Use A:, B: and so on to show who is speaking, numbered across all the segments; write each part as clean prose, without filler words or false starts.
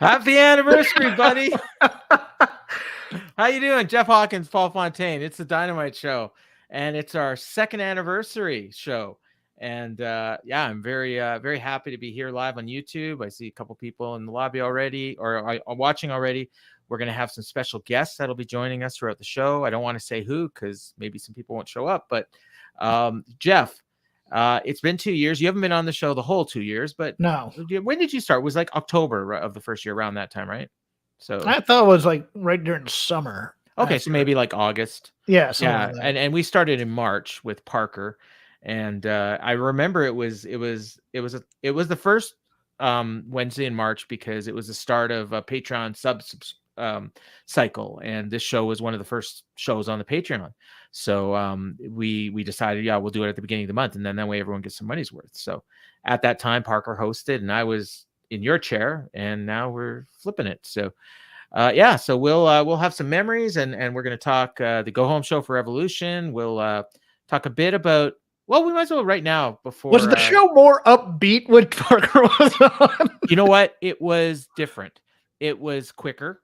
A: Happy anniversary, buddy. How you doing? Jeff Hawkins, Paul Fontaine. It's the Dynamite show, and it's our second anniversary show. And yeah, I'm very happy to be here live on YouTube. I see a couple people in the lobby already, or are watching already. We're going to have some special guests that'll be joining us throughout the show. I don't want to say who because maybe some people won't show up, but Jeff, it's been 2 years. You haven't been on the show the whole 2 years, but
B: no.
A: When did you start? It was like October of the first year, around that time, right? So
B: I thought it was like right during summer.
A: Okay, so maybe like August.
B: Yeah,
A: like and we started in March with Parker, and I remember it was the first Wednesday in March because it was the start of a Patreon cycle, and this show was one of the first shows on the Patreon. So we decided, yeah, we'll do it at the beginning of the month, and then that way everyone gets some money's worth. So at that time, Parker hosted, and I was in your chair, and now we're flipping it. So yeah, so we'll have some memories, and we're going to talk the Go Home show for Evolution. We'll talk a bit about, well, we might as well right now before.
B: Was the show more upbeat when Parker was on?
A: You know what? It was different. It was quicker.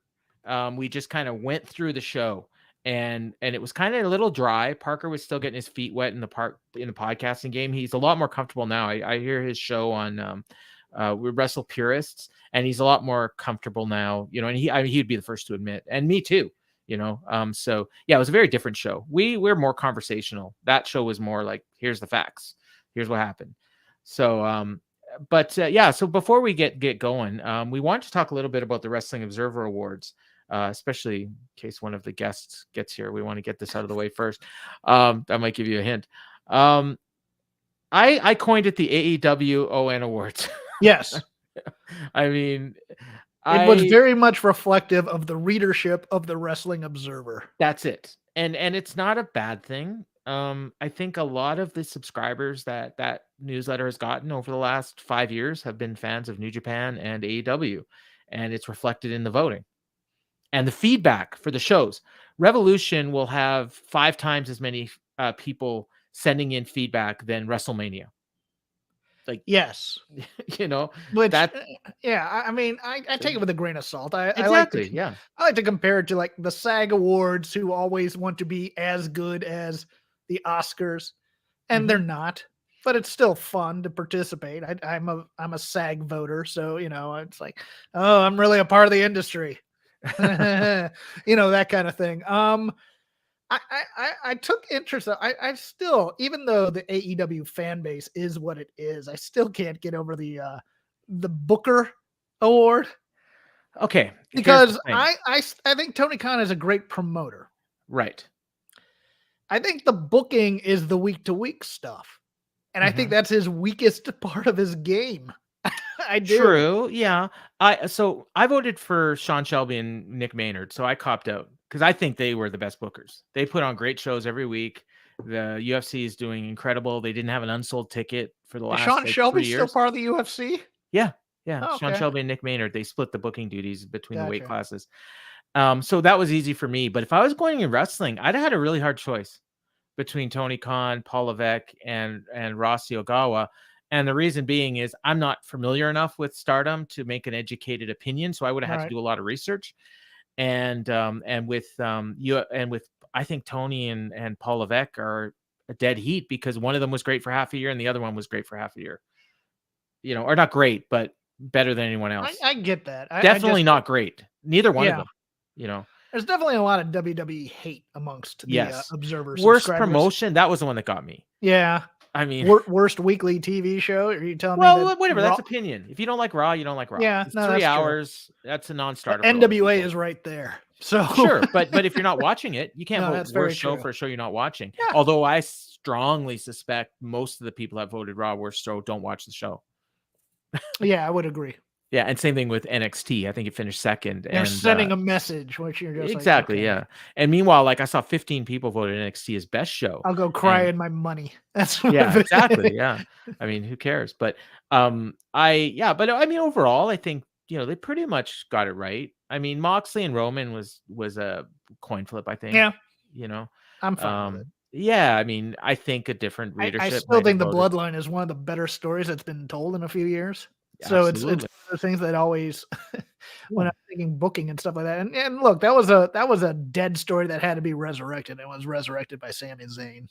A: We just kind of went through the show, and it was kind of a little dry. Parker was still getting his feet wet in the podcasting game. He's a lot more comfortable now. I hear his show on we Wrestle Purists, and he's a lot more comfortable now, you know, and he'd be the first to admit, and me too, you know. So yeah, it was a very different show. We're more conversational. That show was more like, here's the facts, here's what happened. So but yeah, so before we get going, we want to talk a little bit about the Wrestling Observer Awards, especially in case one of the guests gets here. We want to get this out of the way first. That might give you a hint. I coined it the AEW ON Awards.
B: Yes.
A: I mean,
B: it was very much reflective of the readership of the Wrestling Observer.
A: That's it. And it's not a bad thing. I think a lot of the subscribers that newsletter has gotten over the last 5 years have been fans of New Japan and AEW, and it's reflected in the voting and the feedback for the shows. Revolution will have 5 times as many people sending in feedback than WrestleMania. Like,
B: yes,
A: you know,
B: which yeah, I mean, I take it with a grain of salt.
A: Exactly,
B: I like to compare it to like the SAG Awards, who always want to be as good as the Oscars, and they're not. But it's still fun to participate. I'm a SAG voter, so you know, it's like, oh, I'm really a part of the industry, you know, that kind of thing. I took interest. I still, even though the AEW fan base is what it is, I still can't get over the Booker Award.
A: Okay,
B: because I think Tony Khan is a great promoter.
A: Right.
B: I think the booking is the week to week stuff, and I think that's his weakest part of his game. I do.
A: True. Yeah. So I voted for Sean Shelby and Nick Maynard, so I copped out because I think they were the best bookers. They put on great shows every week. The UFC is doing incredible. They didn't have an unsold ticket for the last
B: Sean Shelby
A: 3 years.
B: Still part of the UFC?
A: Yeah. Yeah.
B: Oh,
A: Sean Shelby and Nick Maynard, they split the booking duties between the weight classes. So that was easy for me. But if I was going in wrestling, I'd have had a really hard choice between Tony Khan, Paul Levesque, and Rossi Ogawa. And the reason being is I'm not familiar enough with Stardom to make an educated opinion. So I would have had to do a lot of research. And with I think Tony and Paul Levesque are a dead heat because one of them was great for half a year and the other one was great for half a year. You know, or not great, but better than anyone else.
B: I get that.
A: Definitely not great. Neither one of them. You know,
B: there's definitely a lot of WWE hate amongst the observers.
A: Worst promotion. That was the one that got me.
B: Yeah.
A: I mean,
B: worst weekly TV show? Are you telling me?
A: Well, whatever. That's opinion. If you don't like Raw, you don't like Raw.
B: Yeah,
A: it's 3 hours. True. That's a non-starter.
B: NWA is right there. So
A: sure, but if you're not watching it, you can't vote worst show for a show you're not watching. Yeah. Although I strongly suspect most of the people that voted Raw worst show don't watch the show.
B: Yeah, I would agree.
A: Yeah, and same thing with NXT. I think it finished second.
B: They're sending a message, which you're just
A: exactly,
B: like, okay.
A: Yeah. And meanwall, like I saw 15 people voted NXT as best show.
B: I'll go cry in my money. That's what
A: exactly. Yeah. I mean, who cares? But I mean, overall, I think they pretty much got it right. I mean, Moxley and Roman was a coin flip. I think.
B: Yeah.
A: I'm
B: fine with it.
A: Yeah, I mean, I think a different readership.
B: I still think the Bloodline is one of the better stories that's been told in a few years. So it's
A: Absolutely.
B: the things that always when
A: Yeah.
B: I'm thinking booking and stuff like that. And look, that was a dead story that had to be resurrected. It was resurrected by Sami Zayn.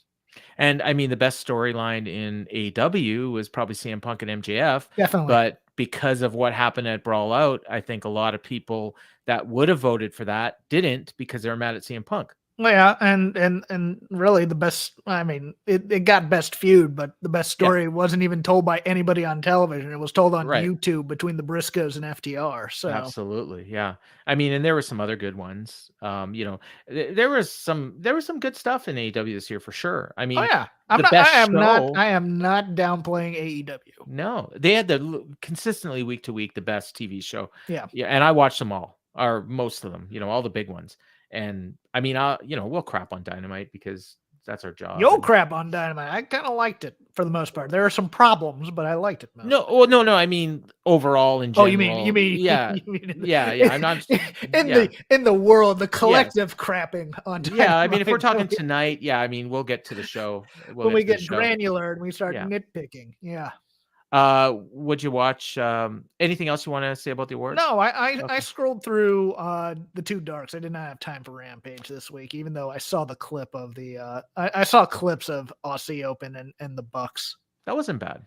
A: And I mean, the best storyline in AEW was probably CM Punk and MJF,
B: Definitely.
A: but because of what happened at Brawl Out, I think a lot of people that would have voted for that didn't because they were mad at CM Punk.
B: Well, yeah, and really the best. I mean, it got best feud, but the best
A: Yeah,
B: story wasn't even told by anybody on television. It was told on
A: right.
B: YouTube between the Briscoes and FTR. So,
A: Absolutely. Yeah. I mean, and there were some other good ones. There was some good stuff in AEW this year for sure. I
B: oh
A: mean,
B: yeah,
A: the best
B: I
A: show.
B: am not downplaying AEW.
A: No, they had consistently week to week the best TV show.
B: Yeah,
A: Yeah, and I watched them all, or most of them, all the big ones. And I mean, we'll crap on Dynamite because that's our job.
B: yo
A: And
B: crap on Dynamite. I kind of liked it for the most part. There are some problems, but I liked it
A: no,
B: mostly.
A: well, no, I mean overall in
B: Oh, you
A: general.
B: mean
A: Yeah,
B: you mean
A: yeah. I'm not.
B: in
A: Yeah,
B: the world, the
A: yes,
B: collective crapping on
A: yeah. I mean, if we're
B: Dynamite
A: talking tonight, yeah. I mean, we'll get to the show. We'll
B: when
A: get
B: we
A: to the
B: get
A: show.
B: granular and we start
A: Yeah.
B: nitpicking. Yeah.
A: Would you watch anything else you want to say about the awards?
B: No, I
A: Okay.
B: scrolled through the two darks. I did not have time for Rampage this week, even though I saw the clip of the I saw clips of Aussie Open and the Bucks.
A: That wasn't bad.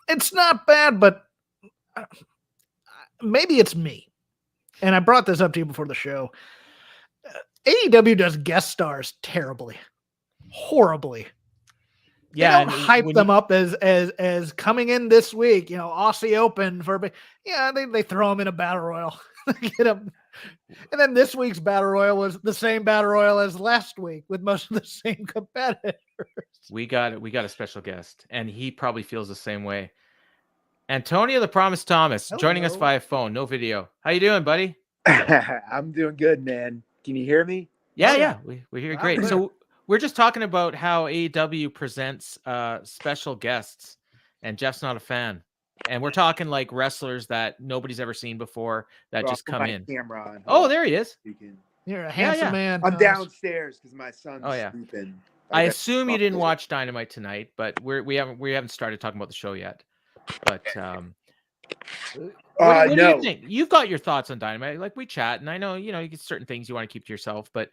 B: It's not bad, but uh, maybe it's me. And I brought this up to you before the show. AEW does guest stars terribly, horribly. They
A: Yeah,
B: don't
A: and
B: hype
A: when you
B: them up as coming in this week. Aussie Open yeah, they throw them in a battle royal, get them. And then this week's battle royal was the same battle royal as last week with most of the same competitors.
A: we got a special guest, and he probably feels the same way. Antonio the Promise Thomas joining us
B: Hello.
A: via phone, no video. How you doing, buddy?
C: I'm doing good, man. Can you hear me?
A: Yeah,
B: Oh, yeah.
A: yeah, we hear you
B: Loud
A: great.
B: and
A: So we're just talking about how AEW presents special guests, and Jeff's not a fan. And we're talking like wrestlers that nobody's ever seen before that
C: Well,
A: just
C: I'll put
A: come
C: my
A: in.
C: camera on.
A: Oh,
C: Hold on.
A: there he is.
C: You can...
B: You're a
A: Yeah,
B: handsome
A: yeah.
B: man.
C: I'm
B: Thomas.
C: downstairs because my son's
A: Oh, yeah.
C: sleeping.
A: I
C: got-
A: assume you didn't watch Dynamite tonight, but we haven't started talking about the show yet. But what do
C: no.
A: you think? You've got your thoughts on Dynamite. Like we chat, and I know you get certain things you want to keep to yourself, but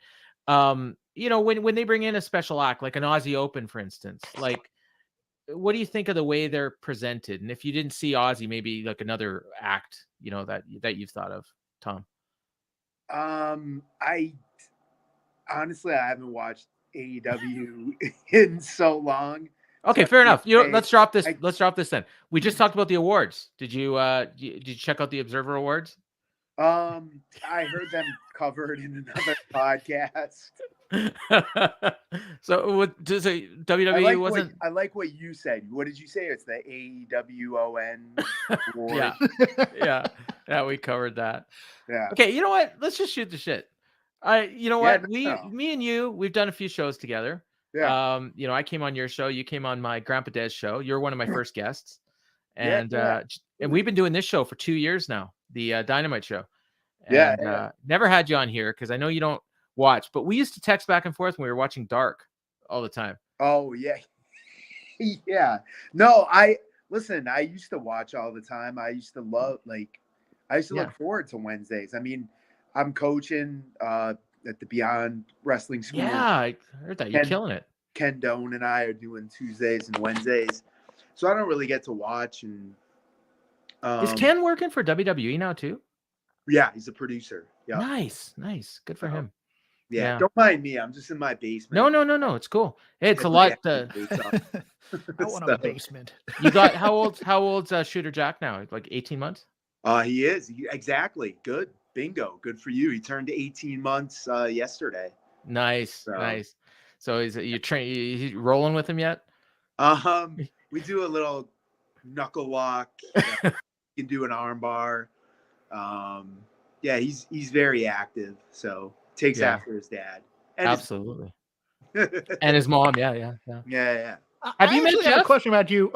A: when they bring in a special act like an Aussie Open, for instance, like what do you think of the way they're presented? And if you didn't see Aussie, maybe like another act, that you've thought of, Tom.
C: I honestly I haven't watched AEW in so long.
A: Okay,
C: So
A: fair enough. Let's drop this.
C: I-
A: Let's drop this then. We just talked about the awards. Did you check out the Observer Awards?
C: I heard them covered in another podcast.
A: So what does WWE wasn't?
C: I like what you said. What did you say? It's the AEWON award.
A: Yeah, we covered that.
C: Yeah.
A: Okay, you know what? Let's just shoot the shit. Me and you, we've done a few shows together.
C: Yeah.
A: I came on your show. You came on my Grandpa Des show. You're one of my first guests, and
C: Yeah.
A: and we've been doing this show for 2 years now, the Dynamite show. And,
C: Yeah.
A: never had you on here because I know you don't watch, but we used to text back and forth when we were watching Dark all the time.
C: Oh yeah. Yeah. No, I used to watch all the time. I used to look forward to Wednesdays. I mean, I'm coaching at the Beyond Wrestling School.
A: Yeah, I heard that. You're killing it.
C: Ken Doan and I are doing Tuesdays and Wednesdays. So I don't really get to watch. And
A: is Ken working for WWE now too?
C: Yeah, he's a producer. Yeah.
A: Nice. Good for him.
C: Yeah. Don't mind me. I'm just in my basement.
A: No. It's cool. Hey, it's a lot.
B: I want a basement.
A: You got how old's Shooter Jack now? Like 18 months?
C: He is. Exactly. Good. Bingo. Good for you. He turned 18 months yesterday.
A: Nice. So he's rolling with him yet?
C: We do a little knuckle lock. You can do an arm bar. Yeah, he's very active. So takes after his dad. And
A: absolutely. And his mom. Yeah.
C: Yeah.
A: Have you met Jeff?
B: A question about you.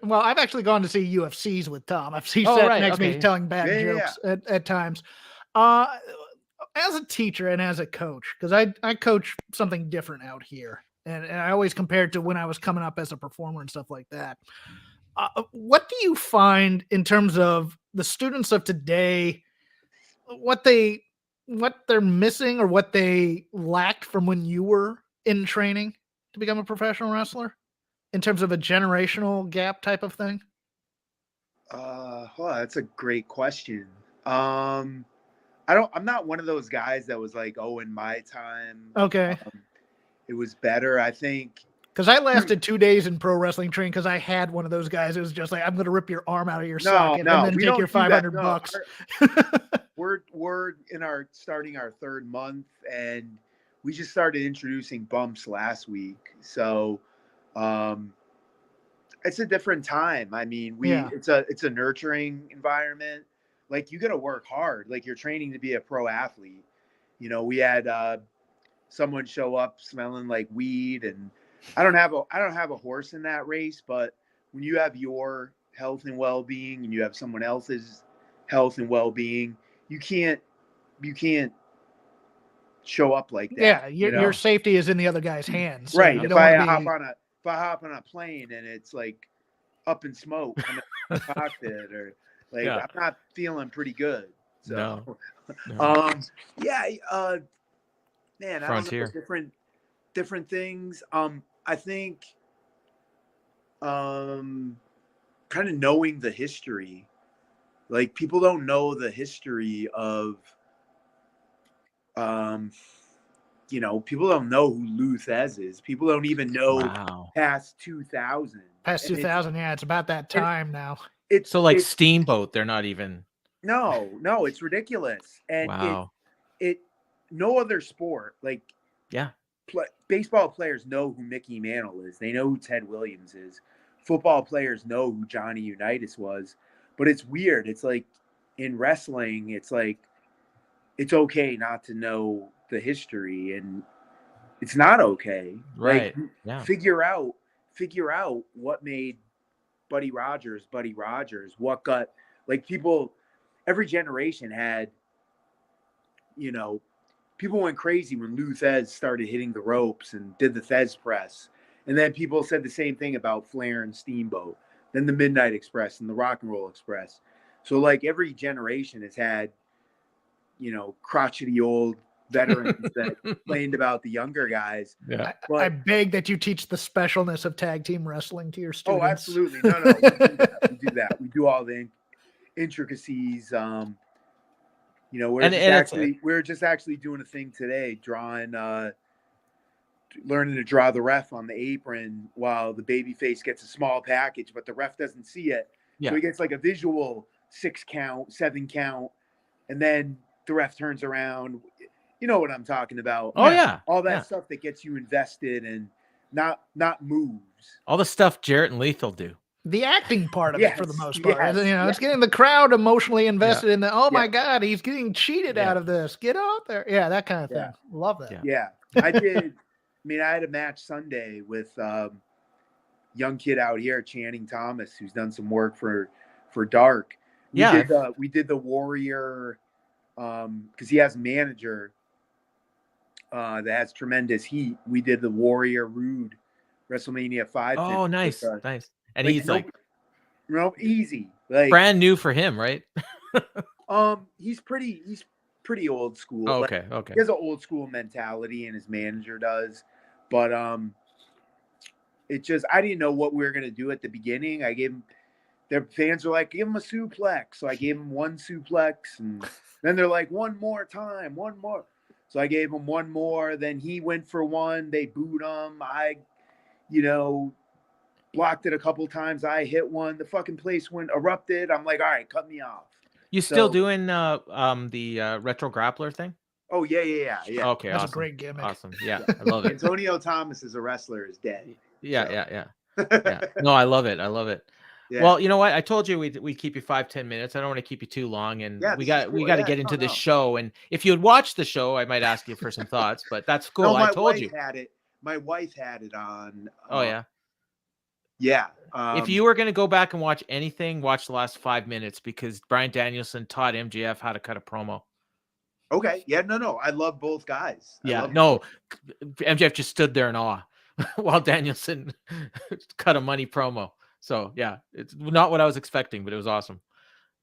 B: Well, I've actually gone to see UFCs with Tom. I've seen next to me telling bad jokes at times. As a teacher and as a coach, because I coach something different out here, and I always compare it to when I was coming up as a performer and stuff like that. What do you find in terms of the students of today, what they're missing or what they lacked from when you were in training to become a professional wrestler in terms of a generational gap type of thing?
C: Well, that's a great question. I'm not one of those guys that was like, oh, in my time,
B: Okay.
C: it was better. I think
B: Because I lasted 2 days in pro wrestling training because I had one of those guys. It was just like, I'm going to rip your arm out of your socket and then
C: we
B: take
C: don't
B: your
C: do that.
B: $500.
C: We're starting our third month, and we just started introducing bumps last week. So, it's a different time. I mean, it's a nurturing environment. Like, you got to work hard. Like, you're training to be a pro athlete. You know, we had someone show up smelling like weed, and I don't have a horse in that race, but when you have your health and well-being and you have someone else's health and well-being, you can't show up like that.
B: Yeah, your safety is in the other guy's hands. So
C: right.
B: You
C: If
B: don't
C: I
B: wanna
C: hop on a plane and it's like up in smoke in the cockpit, or like, I'm not feeling pretty good. So
A: No.
C: man,
A: Frontier.
C: I don't know, different things. I think kind of knowing the history. Like, people don't know the history of people don't know who Lou Thez is. People don't even know past 2000.
B: Past 2000, it's about that time now.
A: So like Steamboat, they're not even.
C: No, it's ridiculous. And no other sport, like, baseball players know who Mickey Mantle is. They know who Ted Williams is. Football players know who Johnny Unitas was. But it's weird. It's like, in wrestling, it's like, it's okay not to know the history, and it's not okay.
A: Right.
C: Like, figure out what made Buddy Rogers, what got, like, people, every generation had, people went crazy when Lou Thez started hitting the ropes and did the Thez press. And then people said the same thing about Flair and Steamboat, then the Midnight Express and the Rock and Roll Express. So, like, every generation has had, crotchety old veterans that complained about the younger guys.
A: Yeah.
B: I beg that you teach the specialness of tag team wrestling to your students.
C: Oh, absolutely. No, we do that. We do all the intricacies. We're just actually doing a thing today, learning to draw the ref on the apron while the babyface gets a small package, but the ref doesn't see it. So he gets like a visual 6 count, 7 count, and then the ref turns around. You know what I'm talking about.
A: Oh, yeah.
C: All that stuff that gets you invested and not moves.
A: All the stuff Jarrett and Lethal do.
B: The acting part of it, for the most part.
C: Yes,
B: it's getting the crowd emotionally invested in the, oh my God, he's getting cheated out of this. Get out there. Yeah, that kind of thing. Love that.
C: Yeah. I did. I had a match Sunday with young kid out here, Channing Thomas, who's done some work for Dark. We did the Warrior, because he has a manager that has tremendous heat. We did the Warrior Rude WrestleMania 5.
A: Oh, nice. And he's
C: easy. Like,
A: brand new for him, right?
C: He's pretty old school.
A: Oh, okay.
C: He has an old school mentality, and his manager does. But it just, I didn't know what we were gonna do at the beginning. I gave him, their fans were like, give him a suplex. So I gave him one suplex, and then they're like, one more. So I gave him one more. Then he went for one. They booed him. I, blocked it a couple times. I hit one. The fucking place erupted. I'm like, all right, cut me off.
A: You still doing the retro grappler thing?
C: Oh, yeah.
A: Okay,
B: That's
A: awesome.
B: a great gimmick.
A: Awesome. Yeah, I love it.
C: Antonio Thomas as a wrestler is dead.
A: Yeah. No, I love it. Yeah. Well, you know what? I told you we keep you 5-10 minutes. I don't want to keep you too long, and we got to get into this show. And if you had watched the show, I might ask you for some thoughts. But that's cool.
C: No,
A: I told you.
C: My wife had it on.
A: Oh yeah.
C: Yeah.
A: If you were going to go back and watch anything, watch the last 5 minutes, because Bryan Danielson taught MJF how to cut a promo.
C: Okay. Yeah. No. I love both guys.
A: MJF just stood there in awe while Danielson cut a money promo. So yeah, it's not what I was expecting, but it was awesome.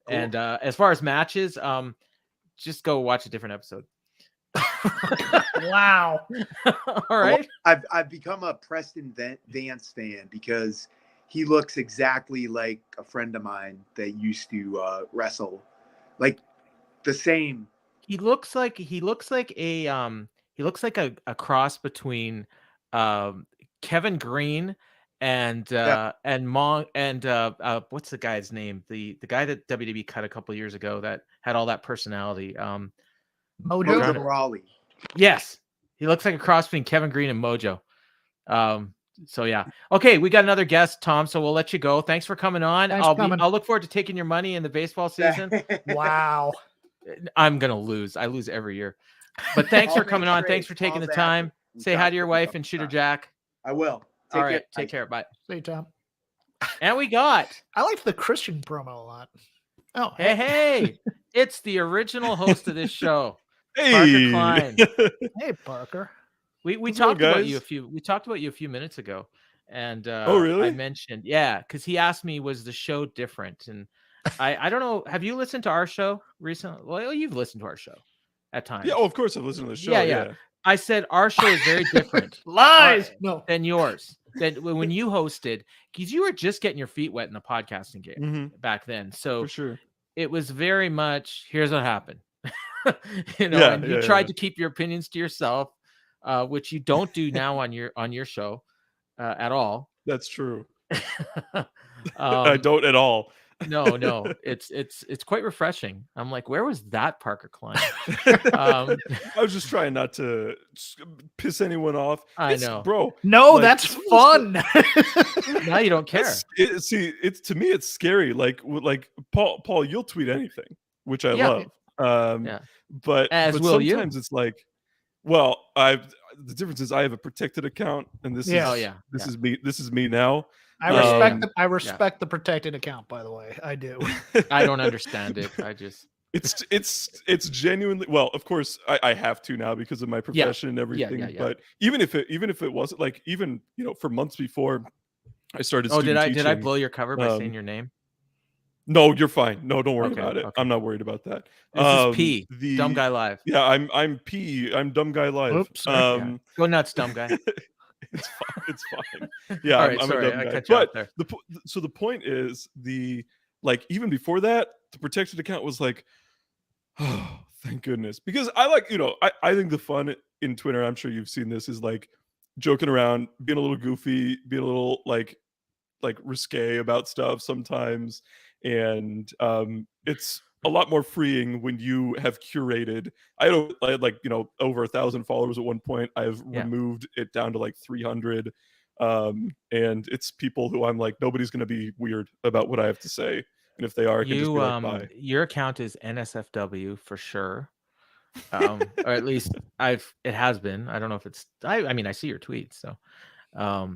C: Cool.
A: And as far as matches, just go watch a different episode.
B: Wow.
A: All right.
C: I've become a Preston Vance fan because he looks exactly like a friend of mine that used to wrestle, like the same.
A: He looks like a cross between Kevin Green and what's the guy's name? The guy that WWE cut a couple years ago that had all that personality.
B: Mojo
C: Rawley.
A: Yes, he looks like a cross between Kevin Green and Mojo. So yeah. Okay, we got another guest, Tom. So we'll let you go. Thanks for coming on. I'll look forward to taking your money in the baseball season.
B: Wow.
A: I'm gonna lose. I lose every year. But thanks for coming on. Thanks for taking the time. Say hi to your wife and Shooter Jack.
C: I will.
A: All right. Take care. Bye.
B: See, Tom.
A: And we got.
B: I like the Christian promo a lot. Oh,
A: hey. It's the original host of this show.
D: Hey.
A: Parker Klein.
B: Hey, Parker.
A: We talked about you a few minutes ago. And
D: oh, really?
A: I mentioned, because he asked me, was the show different? And I don't know. Have you listened to our show recently? Well, you've listened to our show at times.
D: Yeah, of course I've listened to the show.
A: Yeah. I said our show is very different.
B: Lies.
A: Than yours. Than when you hosted, because you were just getting your feet wet in the podcasting game back then. So
D: for sure.
A: It was very much, here's what happened. And you tried to keep your opinions to yourself, which you don't do now on your show at all.
D: That's true. I don't at all.
A: No, it's quite refreshing. I'm like, where was that Parker Klein?
D: I was just trying not to piss anyone off.
A: I know,
D: bro.
B: No, like, that's fun.
A: Now you don't care.
D: It's to me, it's scary. Like Paul, you'll tweet anything, which I love. But sometimes it's like, well, the difference is I have a protected account, and this is me. This is me now.
B: I respect the protected account, by the way. I do.
A: I don't understand it. I just
D: it's genuinely, well, of course I have to now because of my profession and everything. But even if it wasn't, like, even for months before I started
A: did I blow your cover by saying your name?
D: No, you're fine. No, don't worry about it. Okay. I'm not worried about that.
A: This is P, Dumb Guy Live.
D: Yeah, I'm P. I'm Dumb Guy Live.
B: Oops,
A: Go nuts, dumb guy.
D: It's fine. Yeah,
A: right,
D: I'm
A: sorry,
D: a dumb guy. But the point is, even before that, the protected account was like, oh, thank goodness, because I think the fun in Twitter, I'm sure you've seen this, is like joking around, being a little goofy, being a little like risque about stuff sometimes. And it's a lot more freeing when you have curated. I had over 1,000 followers at one point. I've removed it down to like 300, and it's people who I'm like, nobody's going to be weird about what I have to say, and if they are, I can just be like, bye.
A: Your account is NSFW for sure, or at least it has been. I don't know if it's. I mean, I see your tweets, so. I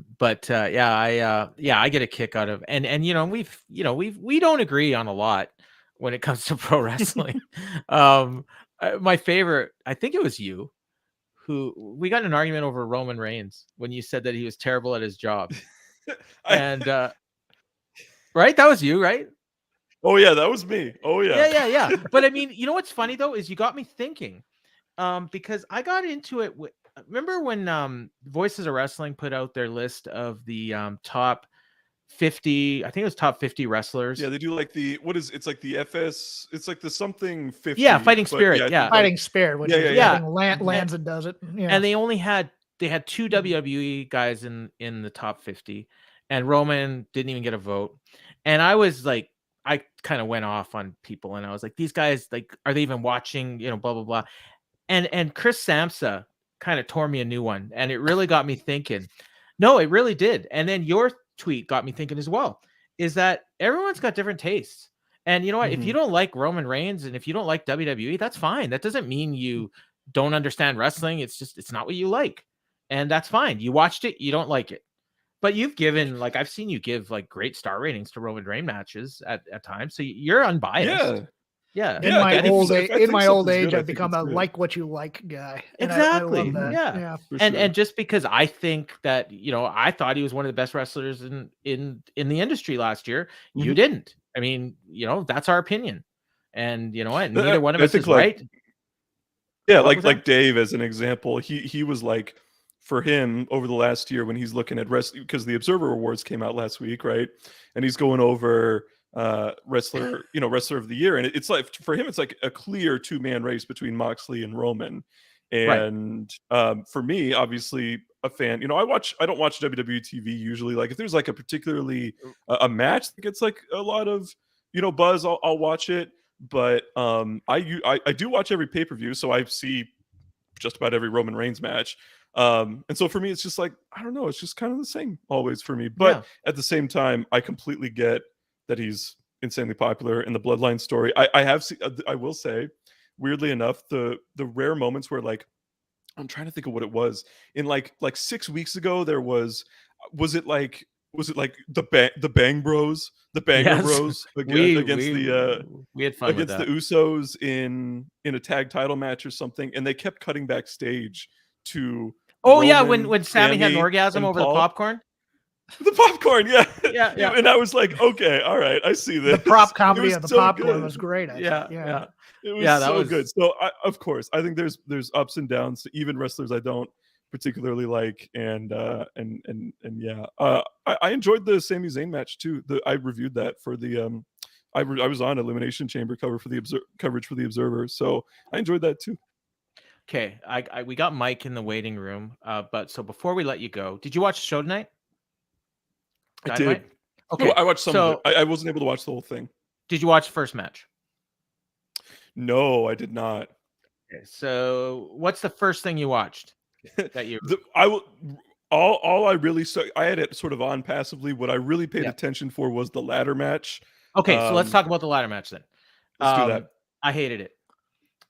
A: get a kick out of, and we don't agree on a lot when it comes to pro wrestling. My favorite, I think it was you, who we got in an argument over Roman Reigns when you said that he was terrible at his job. And right, that was you, right?
D: Oh yeah, that was me. Oh
A: yeah. But I mean, what's funny though is you got me thinking, because I got into it with. Remember when Voices of Wrestling put out their list of the top 50, I think it was top 50 wrestlers.
D: Yeah, they do like it's like the FS, it's like the something 50.
A: Yeah, Fighting Spirit.
B: Fighting Spirit, which lands and does it. Yeah.
A: And they had two WWE guys in the top 50, and Roman didn't even get a vote. And I was like, I kind of went off on people, and I was like, these guys, like, are they even watching? Blah blah blah. And Chris Samsa kind of tore me a new one, and it really got me thinking. No, it really did. And then your tweet got me thinking as well, is that everyone's got different tastes. And you know what? If you don't like Roman Reigns and if you don't like WWE, that's fine. That doesn't mean you don't understand wrestling. It's just, it's not what you like. And that's fine. You watched it, you don't like it. But you've given, like, I've seen you give like great star ratings to Roman Reigns matches at times. So you're unbiased. Yeah.
B: In
D: Yeah,
B: my
D: if-
B: old
D: if
B: age,
D: I think
B: in my old
D: something's
B: age,
D: good, I
B: I've
D: think
B: become
D: it's
B: a
D: good.
B: like what you like guy. And
A: Exactly.
B: I love that.
A: Yeah.
D: For
A: And
D: sure.
A: just because I think that, I thought he was one of the best wrestlers in the industry last year, you
D: Mhm.
A: didn't. I mean, that's our opinion. And you know what?
D: I-
A: Neither one of
D: I
A: us
D: think,
A: is
D: like,
A: right.
D: Yeah,
A: What was that?
D: like Dave as an example, he was like, for him over the last year when he's looking at wrestling, because the Observer Awards came out last week, right? And he's going over wrestler of the year, and it's like for him it's like a clear two-man race between Moxley and Roman.
A: Right.
D: And for me, obviously a fan, I don't watch WWE TV usually. Like if there's like a particularly a match that gets like a lot of buzz, I'll watch it. But I do watch every pay-per-view, so I see just about every Roman Reigns match. And so for me, it's just like, I don't know, it's just kind of the same always for me. But at the same time, I completely get that he's insanely popular in the Bloodline story. I will say, weirdly enough, the rare moments where, like, I'm trying to think of what it was. In like 6 weeks ago, there was it like the Bang Bros, the Banger
A: Yes.
D: Bros
A: We
D: against the
A: had fun with
D: against
A: that.
D: the Usos in a tag title match or something, and they kept cutting backstage to
A: Yeah,
D: Roman,
A: when Sammy had an
D: Sammy,
A: orgasm
D: and
A: over the
D: Paul.
A: popcorn.
D: The popcorn, yeah.
A: Yeah.
D: And I was like, okay, all right, I see this.
B: The prop
D: It
B: comedy
D: was
B: of the
D: so
B: popcorn
D: good.
B: was great. I
A: Yeah.
B: think.
A: Yeah.
D: It was
A: Yeah, that
D: so
A: was
D: good. So of course, I think there's ups and downs to even wrestlers I don't particularly like, and yeah, I enjoyed the Sami Zayn match too. I reviewed that for the I was on Elimination Chamber coverage for the Observer, so I enjoyed that too.
A: Okay. We got Mike in the waiting room. But so before we let you go, did you watch the show tonight?
D: I
A: Dynamite?
D: did.
A: Okay.
D: No, I watched some of
A: So
D: it. I wasn't able to watch the whole thing.
A: did you watch the first match?
D: No, I did not.
A: Okay. So what's the first thing you watched that you
D: I will. All I really saw, I had it sort of on passively. What I really paid
A: Yeah.
D: attention for was the ladder match.
A: Okay, so let's talk about the ladder match then.
D: Let's do that.
A: I hated it.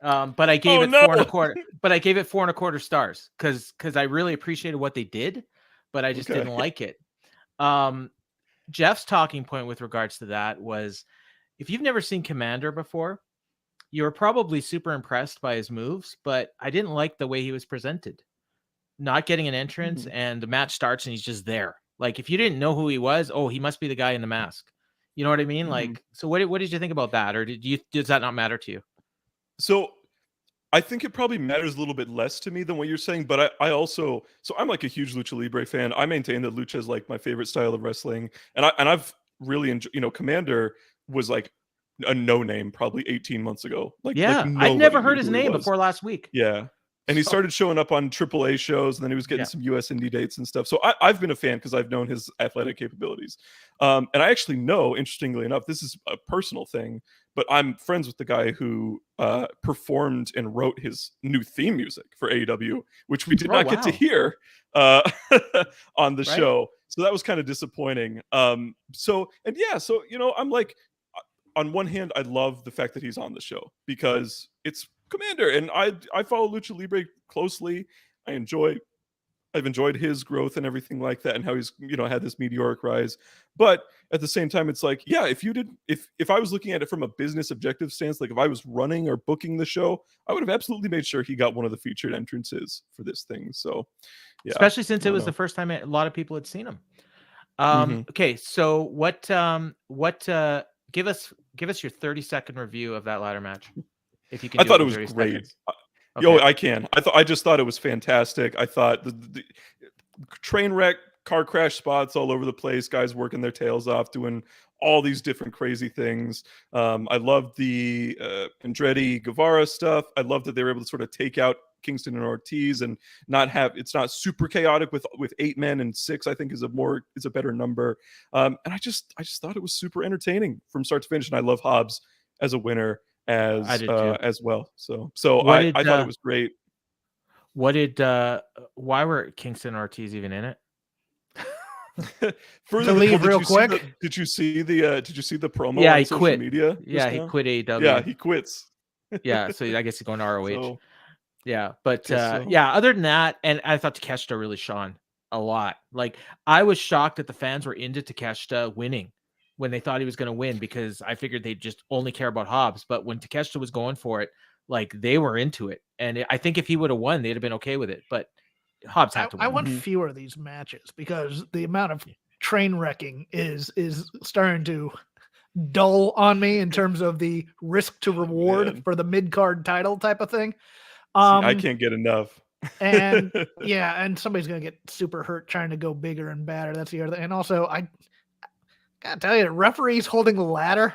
A: But I gave it
D: no!
A: 4.25. But I gave it 4.25 stars because I really appreciated what they did, but I just
D: Okay.
A: didn't like it. Jeff's talking point with regards to that was, if you've never seen Commander before, you were probably super impressed by his moves, but I didn't like the way he was presented. Not getting an entrance, and the match starts and he's just there. Like, if you didn't know who he was, oh, he must be the guy in the mask. You know what I mean? Like, so what did you think about that? Or does that not matter to you?
D: So I think it probably matters a little bit less to me than what you're saying, but I also, so I'm like a huge Lucha Libre fan. I maintain that Lucha is like my favorite style of wrestling, and I've really enjoyed. Commander was like a no name probably 18 months ago. Like
A: I've
D: nobody
A: never
D: knew
A: heard his
D: who he
A: name
D: was.
A: before last week.
D: Yeah. And he started showing up on AAA shows, and then he was getting some US indie dates and stuff. So I've been a fan because I've known his athletic capabilities. And I actually know, interestingly enough, this is a personal thing, but I'm friends with the guy who performed and wrote his new theme music for AEW, which we did not get to hear on the show. So that was kind of disappointing. I'm like, on one hand, I love the fact that he's on the show because it's Commander, and I follow Lucha Libre closely. I've enjoyed his growth and everything like that, and how he's had this meteoric rise. But at the same time, it's like, yeah, if I was looking at it from a business objective stance, like if I was running or booking the show, I would have absolutely made sure he got one of the featured entrances for this thing. So yeah,
A: especially since it was the first time a lot of people had seen him. Okay, so what give us your 30-second review of that ladder match, if you can.
D: I thought it was great. Okay. I can. I just thought it was fantastic. I thought the train wreck, car crash spots all over the place, guys working their tails off, doing all these different crazy things. I loved the Andretti Guevara stuff. I loved that they were able to sort of take out Kingston and Ortiz and it's not super chaotic with 8 men, and 6 I think is a better number. And I just thought it was super entertaining from start to finish, and I love Hobbs as a winner as well. So I thought it was great.
A: Why were Kingston and Ortiz even in it?
B: To leave real quick.
D: Did you see the promo
A: on
D: social
A: quit.
D: media?
A: Yeah, he quit AEW.
D: Yeah, he quits.
A: Yeah, so I guess he's going to ROH.
D: So,
A: yeah, but other than that, and I thought Takeshita really shone a lot. Like, I was shocked that the fans were into Takeshita winning when they thought he was going to win, because I figured they'd just only care about Hobbs. But when Takeshita was going for it, like they were into it. And I think if he would have won, they'd have been okay with it. But Hobbs had to win.
B: I want fewer of these matches because the amount of train wrecking is starting to dull on me in terms of the risk to reward for the mid-card title type of thing.
D: I can't get enough.
B: And and somebody's gonna get super hurt trying to go bigger and badder. That's the other thing. And also, I gotta tell you, referees holding the ladder.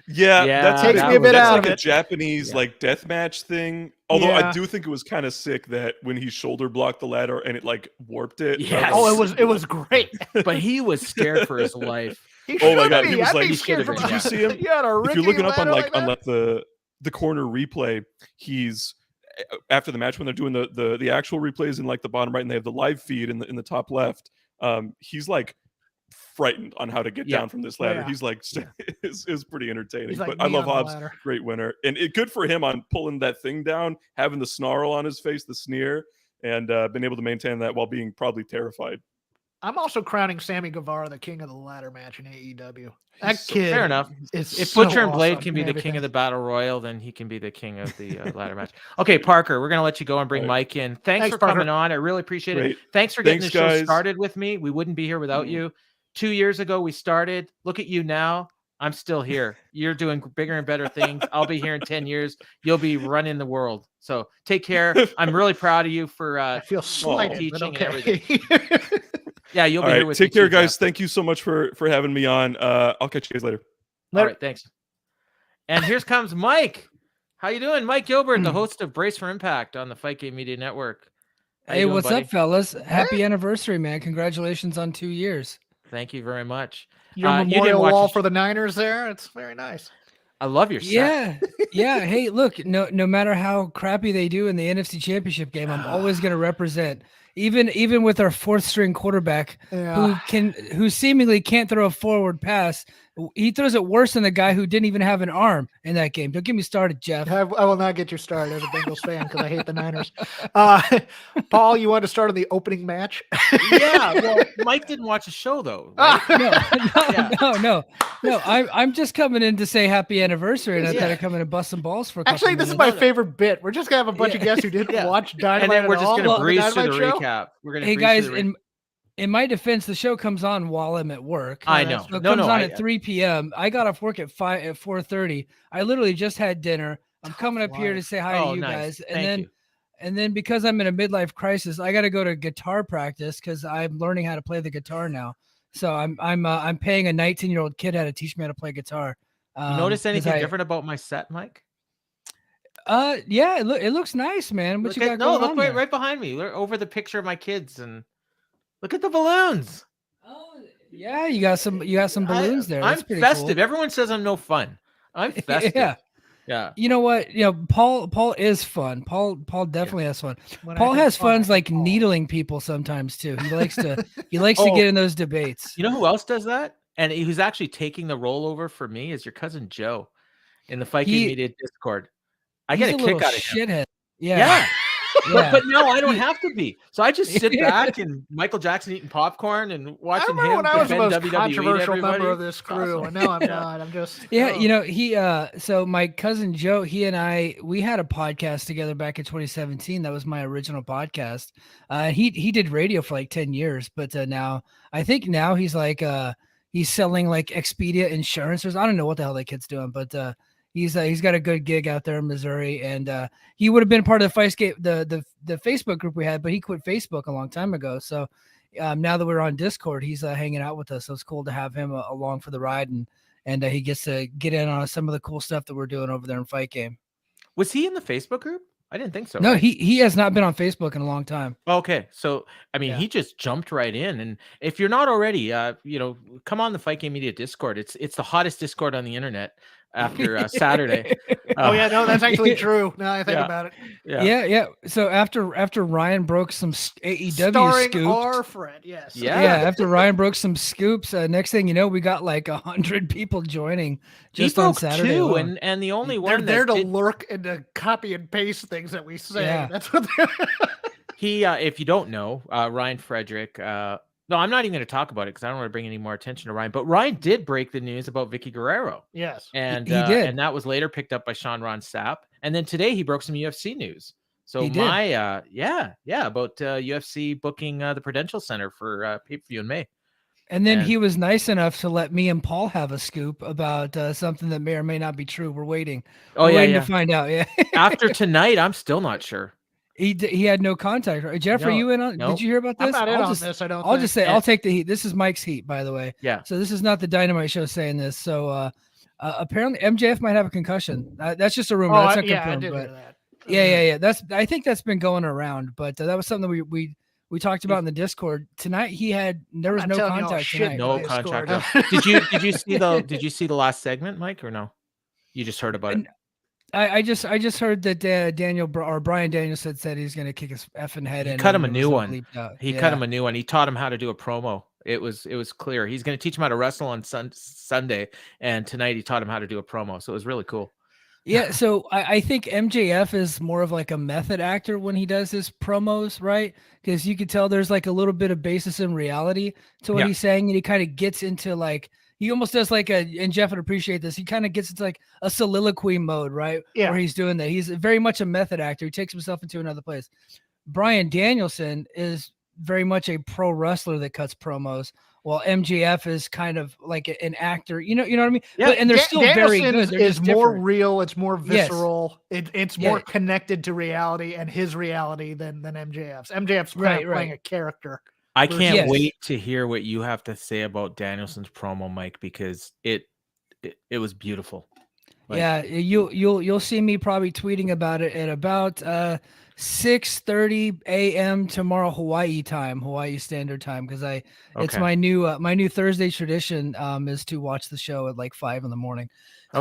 D: Yeah,
B: that takes me a bit out of it.
D: A Japanese like death match thing. Although I do think it was kind of sick that when he shoulder blocked the ladder and it like warped it.
A: Yes.
B: It was great.
A: But he was scared for his life.
D: Oh my god, he was like,
B: scared.
D: Did you see him? If you're looking up on like the corner replay, he's after the match when they're doing the actual replays in like the bottom right, and they have the live feed in the top left. He's like frightened on how to get down from this ladder. He's like is pretty entertaining.
B: Like,
D: but I love Hobbs, great winner, and it good for him on pulling that thing down, having the snarl on his face, the sneer, and been able to maintain that while being probably terrified.
B: I'm also crowning Sammy Guevara the king of the ladder match in AEW. That kid,
A: fair enough. If Butcher and Blade can be the king of the battle royal, then he can be the king of the ladder match. Okay, Parker, we're gonna let you go and bring Mike in. Thanks for coming on. I really appreciate it. Thanks for getting the show started with me. We wouldn't be here without you. 2 years ago we started. Look at you now. I'm still here. You're doing bigger and better things. I'll be here in 10 years. You'll be running the world. So take care. I'm really proud of you for
B: I feel slighted,
A: teaching
B: and
A: everything. Yeah, you'll be here with
D: Take care, guys. Thank you so much for having me on. I'll catch you guys later.
A: All right, thanks. And here comes Mike. How you doing? Mike Gilbert, the host of Brace for Impact on the Fight Game Media Network.
E: Hey, what's up, fellas? Happy anniversary, man. Congratulations on 2 years.
A: Thank you very much.
B: Your memorial wall for the Niners there. It's very nice.
A: I love your set.
E: Yeah. Hey, look, no matter how crappy they do in the NFC Championship game, I'm always going to represent. Even with our fourth string quarterback who seemingly can't throw a forward pass, he throws it worse than the guy who didn't even have an arm in that game. Don't get me started, Jeff.
B: I will not get you started as a Bengals fan because I hate the Niners. Paul, you want to start on the opening match?
A: Yeah. Well, Mike didn't watch the show though. Right?
E: No. I'm just coming in to say happy anniversary, and I thought I'd come in and bust some balls for a couple
B: Actually, this is my favorite bit. We're just gonna have a bunch of guests who didn't watch Dynamite,
A: and then we're just gonna breeze through the
B: show.
A: recap. We're gonna.
E: Hey guys, in my defense, the show comes on while I'm at work.
A: I know.
E: So it comes on at 3 p.m. I got off work at 4:30. I literally just had dinner. I'm coming up here to say hi to you guys, and then because I'm in a midlife crisis, I got to go to guitar practice because I'm learning how to play the guitar now. So I'm paying a 19-year-old kid how to teach me how to play guitar.
A: You notice anything different about my set, Mike?
E: Yeah, it looks nice, man. What you got going on?
A: Look right behind me. Look over the picture of my kids and look at the balloons.
E: Oh, yeah, you got some balloons there. That's
A: I'm festive. Cool. Everyone says I'm no fun. I'm festive. Yeah.
E: You know what? Paul is fun. Paul definitely has fun. Paul has fun like needling people sometimes too. He likes to get in those debates.
A: You know who else does that? And who's actually taking the rollover for me is your cousin Joe in the Fight Game Media Discord. I get a kick out of him.
E: Shithead.
A: Yeah. But now I don't have to be. So I just sit back and Michael Jackson eating popcorn and watching him.
B: When I was the most controversial member of this crew, and now I'm not. I'm just
E: he so my cousin Joe, he and we had a podcast together back in 2017. That was my original podcast. He did radio for like 10 years, but now he's like he's selling like Expedia insurance. I don't know what the hell that kid's doing, but he's got a good gig out there in Missouri, and he would have been part of the the Facebook group we had, but he quit Facebook a long time ago. So now that we're on Discord, he's hanging out with us. So it's cool to have him along for the ride, and he gets to get in on some of the cool stuff that we're doing over there in Fight Game.
A: Was he in the Facebook group? I didn't think so.
E: No, he has not been on Facebook in a long time.
A: Okay, so I mean, he just jumped right in, and if you're not already, come on the Fight Game Media Discord. It's the hottest Discord on the internet after Saturday.
B: That's actually true. Now I think about it.
E: Yeah. So after Ryan broke some AEW
B: starring
E: scoops,
B: our friend, yes.
E: After Ryan broke some scoops, next thing you know, we got like 100 people joining just on Saturday.
A: Two, and the only one
B: they're there to lurk and to copy and paste things that we say.
E: Yeah.
B: That's what
A: he. If you don't know, Ryan Frederick. No, I'm not even going to talk about it because I don't want to bring any more attention to Ryan. But Ryan did break the news about Vicky Guerrero.
B: Yes.
A: And
E: he did.
A: And that was later picked up by Sean Ron Sapp. And then today he broke some UFC news. So
E: He did.
A: about UFC booking the Prudential Center for pay-per-view in May.
E: And then he was nice enough to let me and Paul have a scoop about something that may or may not be true. We're waiting. We're waiting to find out. Yeah.
A: After tonight, I'm still not sure.
E: He had no contact. Right? Jeff, are you in on?
A: Nope.
E: Did you hear about this?
B: I'm not in on this. I'll
E: just say I'll take the heat. This is Mike's heat, by the way.
A: Yeah.
E: So this is not the Dynamite show saying this. So apparently MJF might have a concussion. That's just a rumor. That's not confirmed.
B: I did
E: but
B: hear that.
E: Yeah. I think that's been going around. But that was something we talked about in the Discord tonight. There was no contact tonight.
A: No contact. Did you see the last segment, Mike, or no? You just heard about it.
E: I just heard that Brian Danielson said he's going to kick his effing head in.
A: Cut him a new one. He cut him a new one. He taught him how to do a promo. It was clear. He's going to teach him how to wrestle on Sunday, and tonight he taught him how to do a promo. So it was really cool.
E: Yeah, so I think MJF is more of like a method actor when he does his promos, right? Because you can tell there's like a little bit of basis in reality to what he's saying, and he kind of gets into like he almost does like and Jeff would appreciate this. He kind of gets into like a soliloquy mode, right?
B: Yeah.
E: Where he's doing that. He's very much a method actor. He takes himself into another place. Brian Danielson is very much a pro wrestler that cuts promos, while MJF is kind of like an actor. You know what I mean?
B: Yeah,
E: and they're still very good. They're
B: is
E: just
B: more
E: different.
B: real. It's more visceral. It's more connected to reality and his reality than MJF's. MJF's kind of playing a character.
A: I can't wait to hear what you have to say about Danielson's promo, Mike, because it was beautiful.
E: Yeah, you'll see me probably tweeting about it at about 6:30 a.m. tomorrow Hawaii Standard Time, because it's my new Thursday tradition is to watch the show at like 5 a.m.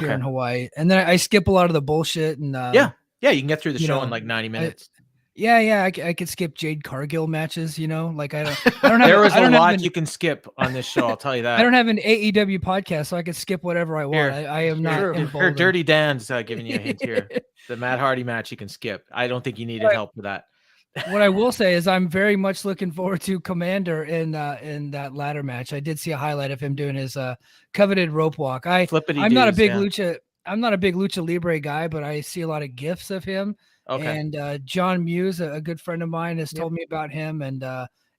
E: here in Hawaii, and then I skip a lot of the bullshit and
A: you can get through the show in like 90 minutes.
E: I could skip Jade Cargill matches, like I don't have
A: there was a lot you can skip on this show, I'll tell you that.
E: I don't have an AEW podcast, so I could skip whatever I want. I am not
A: Here, Dirty Dan's giving you a hint here. The Matt Hardy match you can skip. I don't think you needed help with that.
E: What I will say is I'm very much looking forward to Commander in that ladder match. I did see a highlight of him doing his coveted rope walk. I'm not a big Lucha Libre guy, but I see a lot of GIFs of him. Okay. And John Muse, a good friend of mine, has told me about him and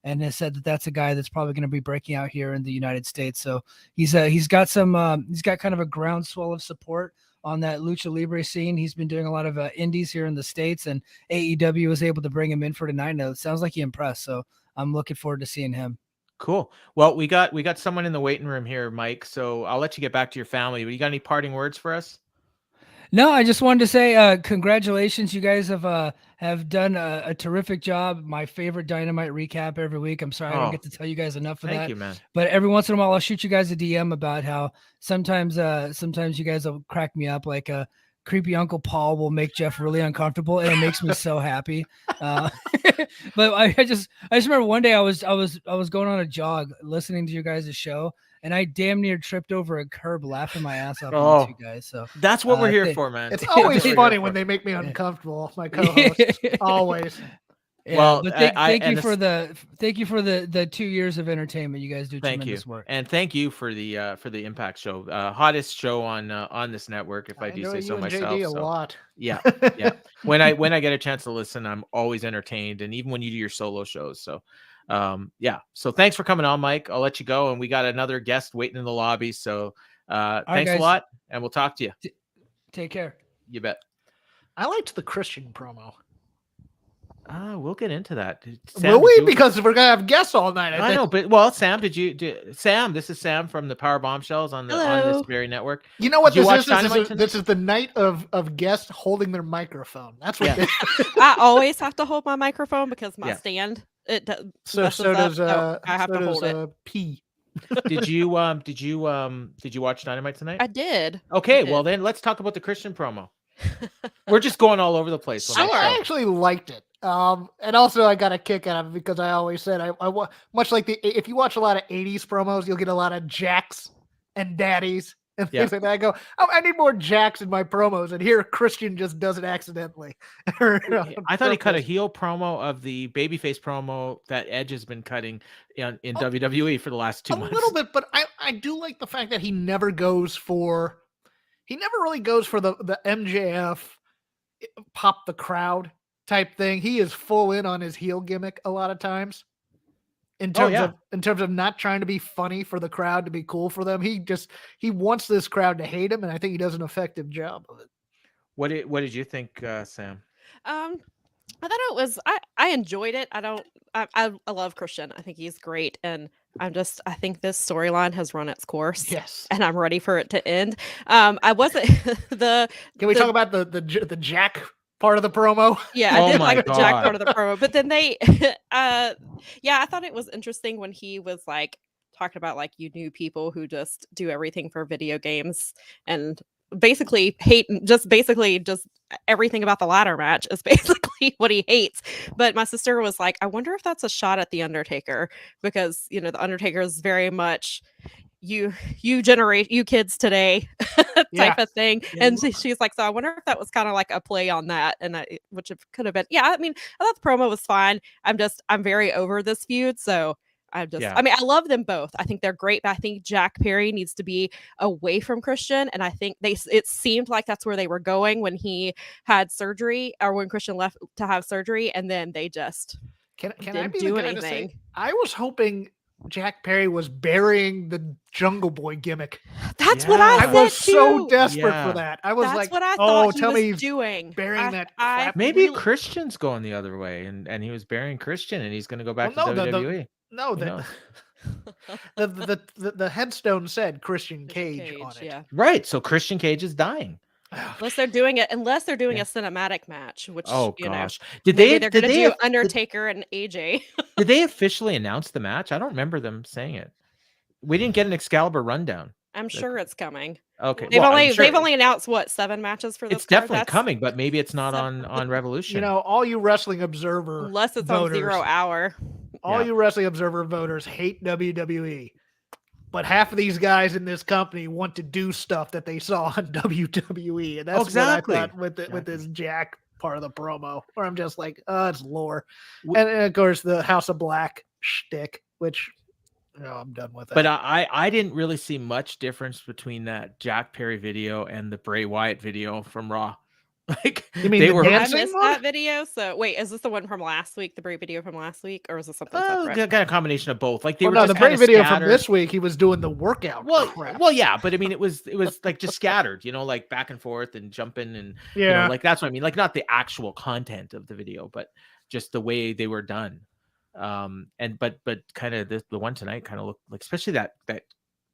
E: has said that that's a guy that's probably going to be breaking out here in the United States. So he's got kind of a groundswell of support on that Lucha Libre scene. He's been doing a lot of indies here in the States, and AEW was able to bring him in for tonight. Now it sounds like he impressed. So I'm looking forward to seeing him.
A: Cool. Well, we got someone in the waiting room here, Mike. So I'll let you get back to your family. But you got any parting words for us?
E: No, I just wanted to say congratulations. You guys have done a terrific job. My favorite Dynamite recap every week. I'm sorry I don't get to tell you guys enough of that.
A: Thank you, man.
E: But every once in a while, I'll shoot you guys a DM about how sometimes you guys will crack me up. Like creepy Uncle Paul will make Jeff really uncomfortable, and it makes me so happy. But I just remember one day I was going on a jog listening to you guys' show, and I damn near tripped over a curb laughing my ass off with you guys. So
A: that's what we're here for, man.
B: It's always funny when they make me uncomfortable. My co-hosts always.
E: Yeah, well, but thank you for the 2 years of entertainment. You guys do tremendous work,
A: and thank you for the Impact show, hottest show on this network. If I do say so myself,
B: JD a lot.
A: Yeah. When I get a chance to listen, I'm always entertained, and even when you do your solo shows. So, So thanks for coming on, Mike. I'll let you go, and we got another guest waiting in the lobby. So, thanks a lot, and we'll talk to you.
E: Take care.
A: You bet.
B: I liked the Christian promo.
A: We'll get into that.
B: Sam, will we? Because we're gonna have guests all night.
A: I know, but Sam, Sam? This is Sam from the Power Bombshells on this very network.
B: You know what this is? This is the night of guests holding their microphone. That's what. Yeah.
F: I always have to hold my microphone because my stand
B: so does I have to hold it. P.
A: Did you watch Dynamite tonight?
F: I did.
A: Okay, well then let's talk about the Christian promo. We're just going all over the place.
B: I actually liked it. And also I got a kick out of it because I always said I much like if you watch a lot of 80s promos, you'll get a lot of jacks and daddies and
A: Yeah.
B: things like that. I go, oh, I need more Jacks in my promos, and here Christian just does it accidentally.
A: I thought he cut a heel promo of the babyface promo that Edge has been cutting in WWE for the last 2 months.
B: A little bit, but I do like the fact that he never really goes for the MJF pop the crowd type thing. He is full in on his heel gimmick a lot of times. In terms of not trying to be funny for the crowd to be cool for them. He wants this crowd to hate him, and I think he does an effective job of it.
A: What did you think, Sam?
F: I thought it was I enjoyed it. I love Christian. I think he's great, and I think this storyline has run its course.
B: Yes,
F: and I'm ready for it to end. I wasn't
B: Can we talk about the Jack part of the promo?
F: Yeah, I did like the Jack part of the promo, but then they I thought it was interesting when he was like talking about like you knew people who just do everything for video games and basically hate just everything about the ladder match is basically what he hates. But my sister was like, I wonder if that's a shot at the Undertaker, because the Undertaker is very much you kids today type of thing. And she's like, so I wonder if that was kind of like a play on that, and which it could have been. I mean, I thought the promo was fine. I'm very over this feud, so I mean, I love them both. I think they're great, but I think Jack Perry needs to be away from Christian, and I think it seemed like that's where they were going when he had surgery, or when Christian left to have surgery, and then they just didn't do anything.
B: I was hoping Jack Perry was burying the Jungle Boy gimmick.
F: That's what I said
B: was
F: too.
B: so desperate for that. I was
F: That's
B: like,
F: what I thought
B: tell me he's
F: doing.
B: Burying that crap.
A: Maybe Christian's going the other way, and he was burying Christian, and he's going to go back to WWE.
B: The headstone said Christian Cage on it.
F: Yeah.
A: Right. So Christian Cage is dying.
F: Unless they're doing a cinematic match, which
A: gosh,
F: they're going to do Undertaker and AJ.
A: Did they officially announce the match? I don't remember them saying it. We didn't get an Excalibur rundown.
F: I'm sure it's coming.
A: Okay,
F: they've only announced 7 matches for this.
A: It's definitely coming, but maybe it's not on Revolution.
B: All you Wrestling Observer,
F: unless it's
B: voters,
F: on 0 Hour.
B: All you Wrestling Observer voters hate WWE. But half of these guys in this company want to do stuff that they saw on WWE, and that's what I thought with this Jack part of the promo, where I'm just like, it's lore, and of course the House of Black shtick, which I'm done with it.
A: But I didn't really see much difference between that Jack Perry video and the Bray Wyatt video from Raw. Like,
B: you mean
F: I missed that video? So wait, is this the one from last week, the Bray video from last week, or is this something separate?
A: Kind of combination of both. Like the
B: Bray video from this week, he was doing the workout.
A: Well, yeah, but I mean, it was like just scattered, like back and forth and jumping, and like that's what I mean. Like not the actual content of the video, but just the way they were done. But kind of the one tonight kind of looked like, especially that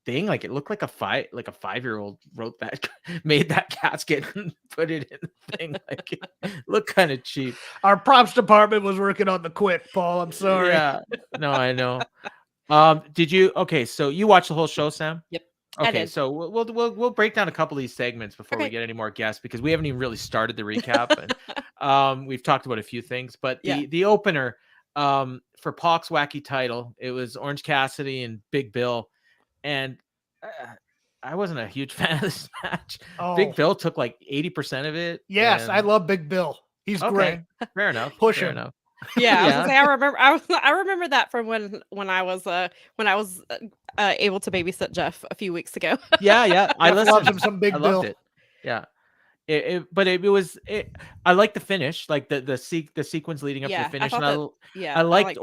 A: thing, like it looked like a 5-year-old wrote that, made that casket and put it in the thing. Like it looked kind of cheap.
B: Our props department was working on the quick, Paul. I'm sorry.
A: Yeah, no, I know. Did you? Okay, so you watched the whole show, Sam?
F: Yep.
A: Okay, so we'll break down a couple of these segments before we get any more guests, because we haven't even really started the recap, and we've talked about a few things. But the opener for Pac's wacky title, it was Orange Cassidy and Big Bill. And I wasn't a huge fan of this match. Big Bill took like 80% of it.
B: Yes, I love Big Bill. He's great.
A: Fair enough.
B: Push
A: fair
B: him.
A: Enough.
F: Yeah, I was gonna say, I remember that from when I was able to babysit Jeff a few weeks ago.
A: Yeah. I
B: loved him some Big Bill.
A: Loved it. Yeah. I like the finish, like the sequence leading up to the finish. I liked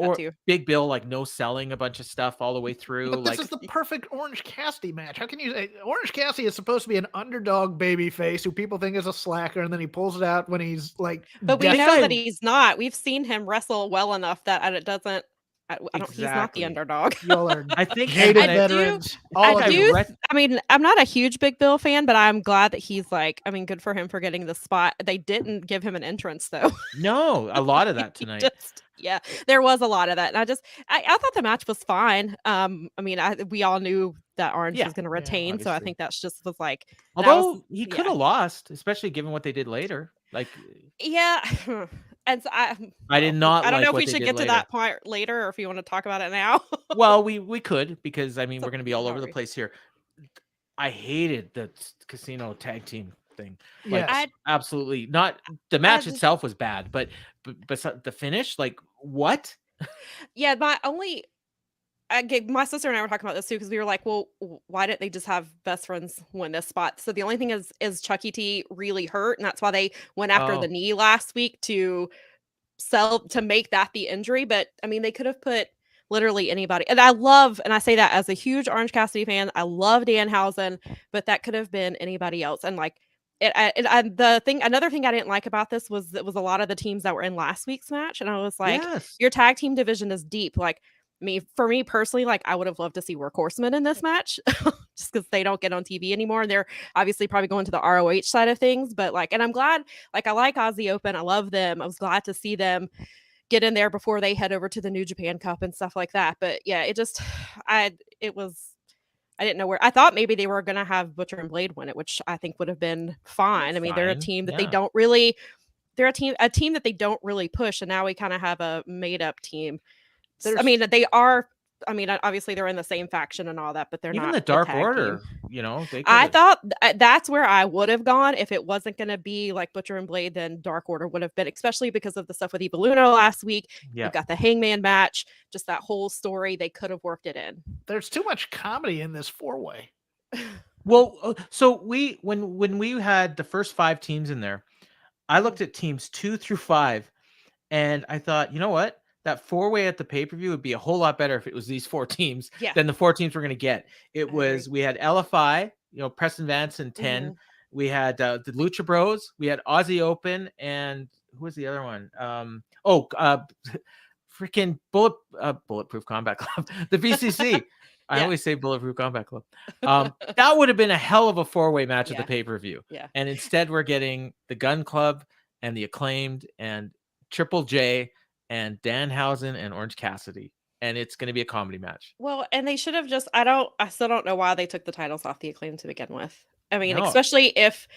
A: Big Bill, like no selling a bunch of stuff all the way through.
B: But this is the perfect Orange Cassidy match. How can you say Orange Cassidy is supposed to be an underdog baby face who people think is a slacker, and then he pulls it out when he's like.
F: But we know that he's not. We've seen him wrestle well enough that it doesn't. He's not the underdog.
A: I think
B: hated veterans.
F: I mean, I'm not a huge Big Bill fan, but I'm glad that he's good for him for getting the spot. They didn't give him an entrance though.
A: No, a lot of that tonight.
F: There was a lot of that, and I thought the match was fine. We all knew that Orange was going to retain, so I think that's just was like.
A: Although he could have lost, especially given what they did later. Like,
F: yeah. And so
A: I did not.
F: I don't
A: like
F: know if we should get to that point later, or if you want to talk about it now.
A: Well, we could, because I mean we're going to be all over the place here. I hated the casino tag team thing. Like,
B: Yes.
A: absolutely not. The match
F: just-
A: itself was bad, but the finish, like, what?
F: Yeah, my sister and I were talking about this too because we were like, well, why didn't they just have best friends win this spot? So the only thing is Chucky T really hurt, and that's why they went after the
A: Oh.
F: knee last week to make that the injury. But I mean, they could have put literally anybody. And I say that as a huge Orange Cassidy fan. I love Danhausen, but that could have been anybody else. And like another thing I didn't like about this was it was a lot of the teams that were in last week's match, and I was like,
A: Yes.
F: your tag team division is deep. Like, I mean, for me personally, like I would have loved to see Workhorsemen in this match just because they don't get on TV anymore. And they're obviously probably going to the ROH side of things. But like, and I'm glad, like I like Aussie Open. I love them. I was glad to see them get in there before they head over to the New Japan Cup and stuff like that. But yeah, I didn't know where. I thought maybe they were going to have Butcher and Blade win it, which I think would have been fine. I mean, they're a
A: Fine,
F: team that
A: yeah.
F: they don't really, they're a team that they don't really push. And now we kind of have a made up team. I mean, they are. I mean, obviously they're in the same faction and all that, but they're
A: Even
F: not
A: the Dark
F: tag
A: Order,
F: team.
A: you know, they
F: I
A: could've-
F: thought that's where I would have gone if it wasn't going to be like Butcher and Blade. Then Dark Order would have been, especially because of the stuff with Evoluno last week.
A: Yeah.
F: You've got the Hangman match, just that whole story. They could have worked it in.
B: There's too much comedy in this 4-way.
A: Well, so when we had the first 5 teams in there, I looked at teams 2 through 5, and I thought, you know what? That 4-way at the pay-per-view would be a whole lot better if it was these 4 teams
F: Yeah.
A: than the 4 teams we're going to get. It was,
F: agree.
A: we had LFI, you know, Preston Vance and 10. We had the Lucha Bros. We had Aussie Open, and who was the other one? Freaking Bulletproof Combat Club, the BCC. I
F: Yeah.
A: always say Bulletproof Combat Club. That would have been a hell of a 4-way match at the
F: Yeah.
A: pay-per-view.
F: Yeah.
A: And instead we're getting the Gun Club and the Acclaimed and Triple J and Danhausen and Orange Cassidy. And it's going to be a comedy match.
F: Well, and they should have just, I still don't know why they took the titles off the Acclaim to begin with. I mean,
A: No.
F: especially if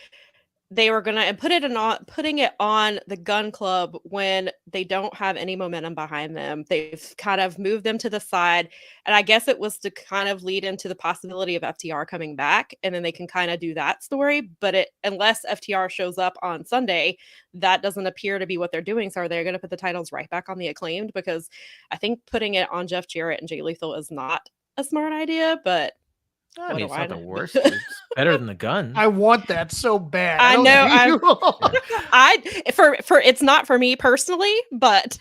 F: they were gonna and putting it on the Gun Club when they don't have any momentum behind them. They've kind of moved them to the side, and I guess it was to kind of lead into the possibility of FTR coming back, and then they can kind of do that story. But unless FTR shows up on Sunday, that doesn't appear to be what they're doing. So are they going to put the titles right back on the Acclaimed? Because I think putting it on Jeff Jarrett and Jay Lethal is not a smart idea, but
A: I mean, it's
F: What
A: not
F: do
A: the
F: I know?
A: worst. It's better than the Gun.
B: I want that so bad.
F: I
B: don't
F: know,
B: think-
F: for it's not for me personally, but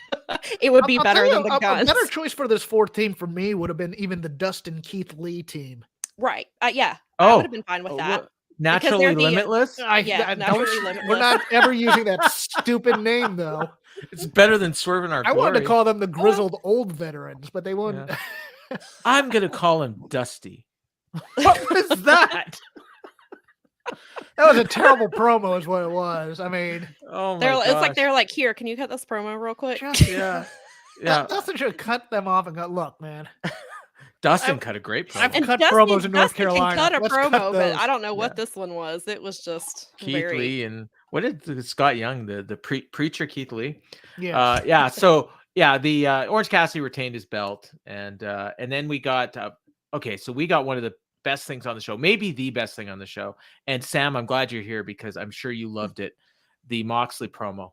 F: it would be
B: I'll
F: better
B: tell
F: than
B: you,
F: the
B: a
F: Guns.
B: better choice for this 4th team for me would have been even the Dustin Keith Lee team.
F: Right. Yeah. I would have been fine with that.
A: Naturally
F: they're the-
A: Limitless.
F: Naturally Limitless.
B: We're not ever using that stupid name though.
A: It's better than Swerving Our
B: I
A: Glory.
B: wanted to call them the grizzled old veterans, but they wouldn't.
A: I'm gonna call him Dusty. What was that?
B: That was a terrible promo, is what it was. I mean,
A: Oh my
F: It's like
A: gosh.
F: they're like, here, can you cut this promo real quick?
A: Yeah.
B: Dustin should have cut them off and go, look, man.
A: Dustin cut a great promo.
B: I've
F: And
B: cut
F: Dustin,
B: promos in North
F: Dustin
B: Carolina.
F: can cut a
B: Let's cut
F: promo, but
B: those.
F: I don't know what
A: Yeah.
F: this one was. It was just
A: Keith
F: very.
A: Lee and what did Scott Young, the preacher Keith Lee?
B: Yeah.
A: So the Orange Cassidy retained his belt, and then we got so we got one of the best things on the show, maybe the best thing on the show. And Sam, I'm glad you're here because I'm sure you loved it. The Moxley promo.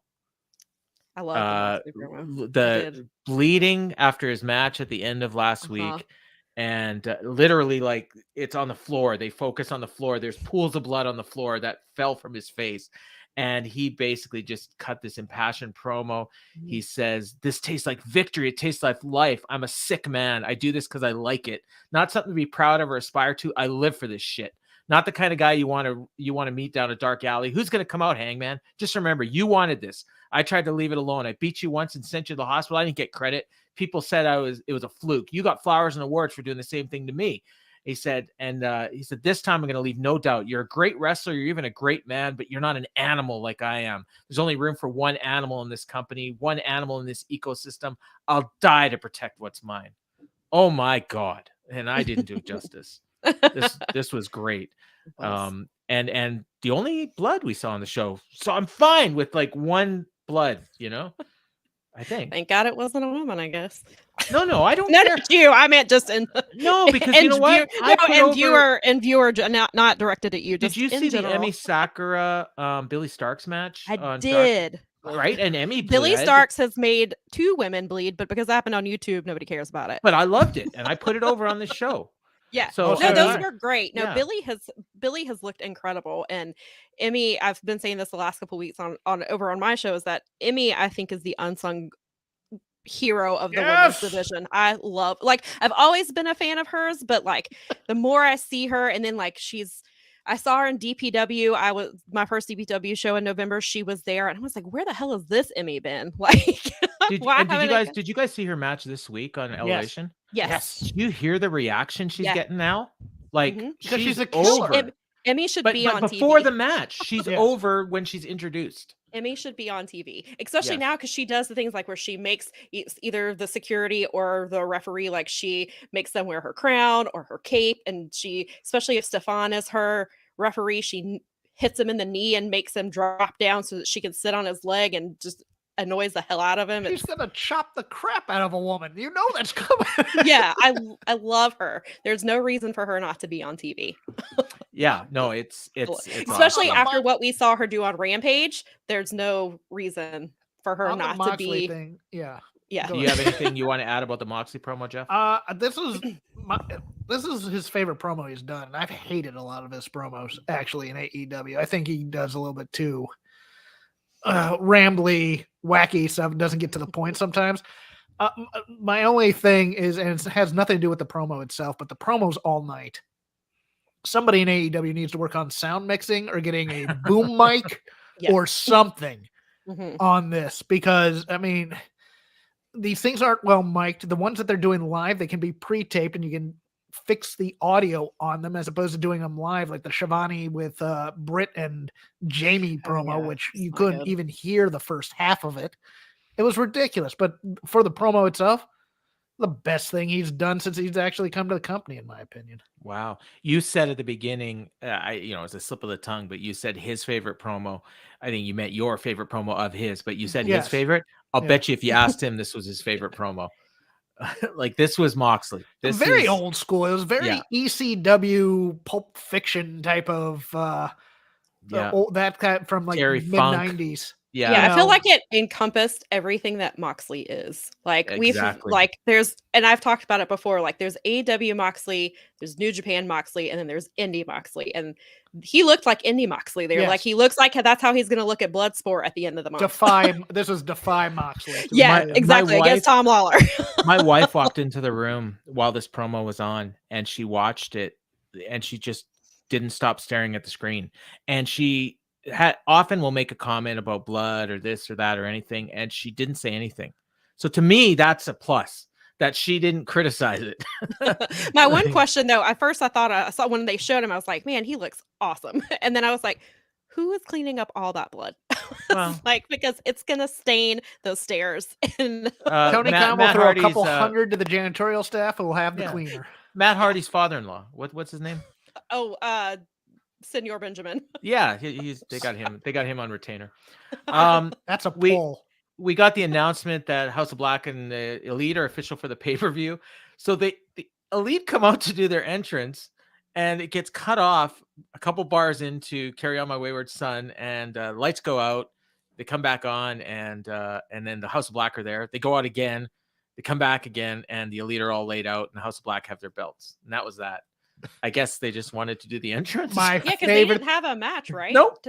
F: I love the Moxley promo. I
A: The
F: did.
A: bleeding after his match at the end of last week, and literally, like, it's on the floor. They focus on the floor. There's pools of blood on the floor that fell from his face, and he basically just cut this impassioned promo. He says, "This tastes like victory. It tastes like life. I'm a sick man. I do this because I like it. Not something to be proud of or aspire to. I live for this shit. Not the kind of guy you want to meet down a dark alley. Who's going to come out, Hangman? Just remember, you wanted this. I tried to leave it alone. I beat you once and sent you to the hospital. I didn't get credit. People said it was a fluke. You got flowers and awards for doing the same thing to me." He said, this time I'm going to leave no doubt. You're a great wrestler. You're even a great man, but you're not an animal like I am. There's only room for one animal in this company, one animal in this ecosystem. I'll die to protect what's mine. Oh my God. And I didn't do it justice. This was great. And the only blood we saw on the show. So I'm fine with like one blood, you know? I think.
F: Thank God it wasn't a woman, I guess.
A: No, I don't
F: No,
A: care.
F: not you. I meant just in
A: No, because you know what?
F: viewer, not directed at you.
A: Did
F: Just
A: you
F: in
A: see the
F: general.
A: Emmy Sakura Billy Starks match?
F: I
A: on
F: did.
A: Right, and Emmy
F: Billy
A: bled,
F: Starks has made 2 women bleed, but because it happened on YouTube, nobody cares about it.
A: but I loved it, and I put it over on the show.
F: Yeah.
A: So
B: so
F: No, those
B: did I.
F: were great. No,
A: Yeah.
F: Billy has looked incredible. And Emmy, I've been saying this the last couple weeks on over on my show, is that Emmy, I think, is the unsung hero of the women's division. I love, like, I've always been a fan of hers, but like the more I see her, and then like I saw her in DPW. I was my first DPW show in November. She was there, and I was like, "Where the hell has this Emmy been?" Like,
A: did you guys see her match this week on Elevation?
F: Yes.
A: Do you hear the reaction she's getting now? Like,
B: Because she's a
A: over.
B: killer.
F: Emmy should be on
A: before
F: TV.
A: the match, she's over when she's introduced.
F: Emmy should be on TV, especially now because she does the things like where she makes either the security or the referee, like she makes them wear her crown or her cape, and she, especially if Stefan is her referee, she hits him in the knee and makes him drop down so that she can sit on his leg and just annoys the hell out of him.
B: She's gonna chop the crap out of a woman. You know that's coming.
F: Yeah, I love her. There's no reason for her not to be on TV.
A: Yeah, no, it's
F: especially
A: awesome.
F: after what we saw her do on Rampage. There's no reason for her not to be.
B: Thing. Yeah.
A: Do you have anything you want to add about the Moxley promo, Jeff?
B: This is his favorite promo he's done, and I've hated a lot of his promos actually in AEW. I think he does a little bit too rambly, wacky stuff. Doesn't get to the point sometimes. My only thing is, and it has nothing to do with the promo itself, but the promos all night. Somebody in AEW needs to work on sound mixing or getting a boom mic or something on this, because I mean, these things aren't well mic'd. The ones that they're doing live, they can be pre-taped and you can fix the audio on them, as opposed to doing them live, like the Shivani with Britt and Jamie promo, which you couldn't even hear the first half of it. It was ridiculous. But for the promo itself, the best thing he's done since he's actually come to the company, in my opinion.
A: Wow. You said at the beginning, it's a slip of the tongue, but you said his favorite promo. I think you meant your favorite promo of his, but you said his favorite. I'll bet you if you asked him, this was his favorite promo. Like, this was Moxley. This
B: very old school. It was very ECW Pulp Fiction type of that kind from like mid-90s.
F: Yeah, I feel like it encompassed everything that Moxley is. Like and I've talked about it before, like there's AEW Moxley, there's New Japan Moxley, and then there's Indie Moxley. And he looked like Indie Moxley there. Yes. Like he looks like that's how he's going to look at Bloodsport at the end of the month.
B: This was Defy Moxley.
F: Yeah, exactly. Against Tom Lawler.
A: My wife walked into the room while this promo was on, and she watched it, and she just didn't stop staring at the screen. And she often will make a comment about blood or this or that or anything, and she didn't say anything. So to me, that's a plus that she didn't criticize it.
F: My one question though, at first I thought I saw when they showed him, I was like, man, he looks awesome. And then I was like, who is cleaning up all that blood? Well, like, because it's gonna stain those stairs. And
B: Tony Khan will throw a couple hundred to the janitorial staff and we'll have the cleaner.
A: Matt Hardy's father-in-law. What's his name?
F: Senor Benjamin.
A: Yeah, they got him on retainer.
B: That's a pull.
A: We got the announcement that House of Black and the Elite are official for the pay-per-view. So the Elite come out to do their entrance, and it gets cut off a couple bars into Carry On My Wayward Son, and lights go out. They come back on, and then the House of Black are there. They go out again. They come back again, and the Elite are all laid out, and the House of Black have their belts. And that was that. I guess they just wanted to do the entrance.
F: Because they didn't have a match, right?
A: Nope.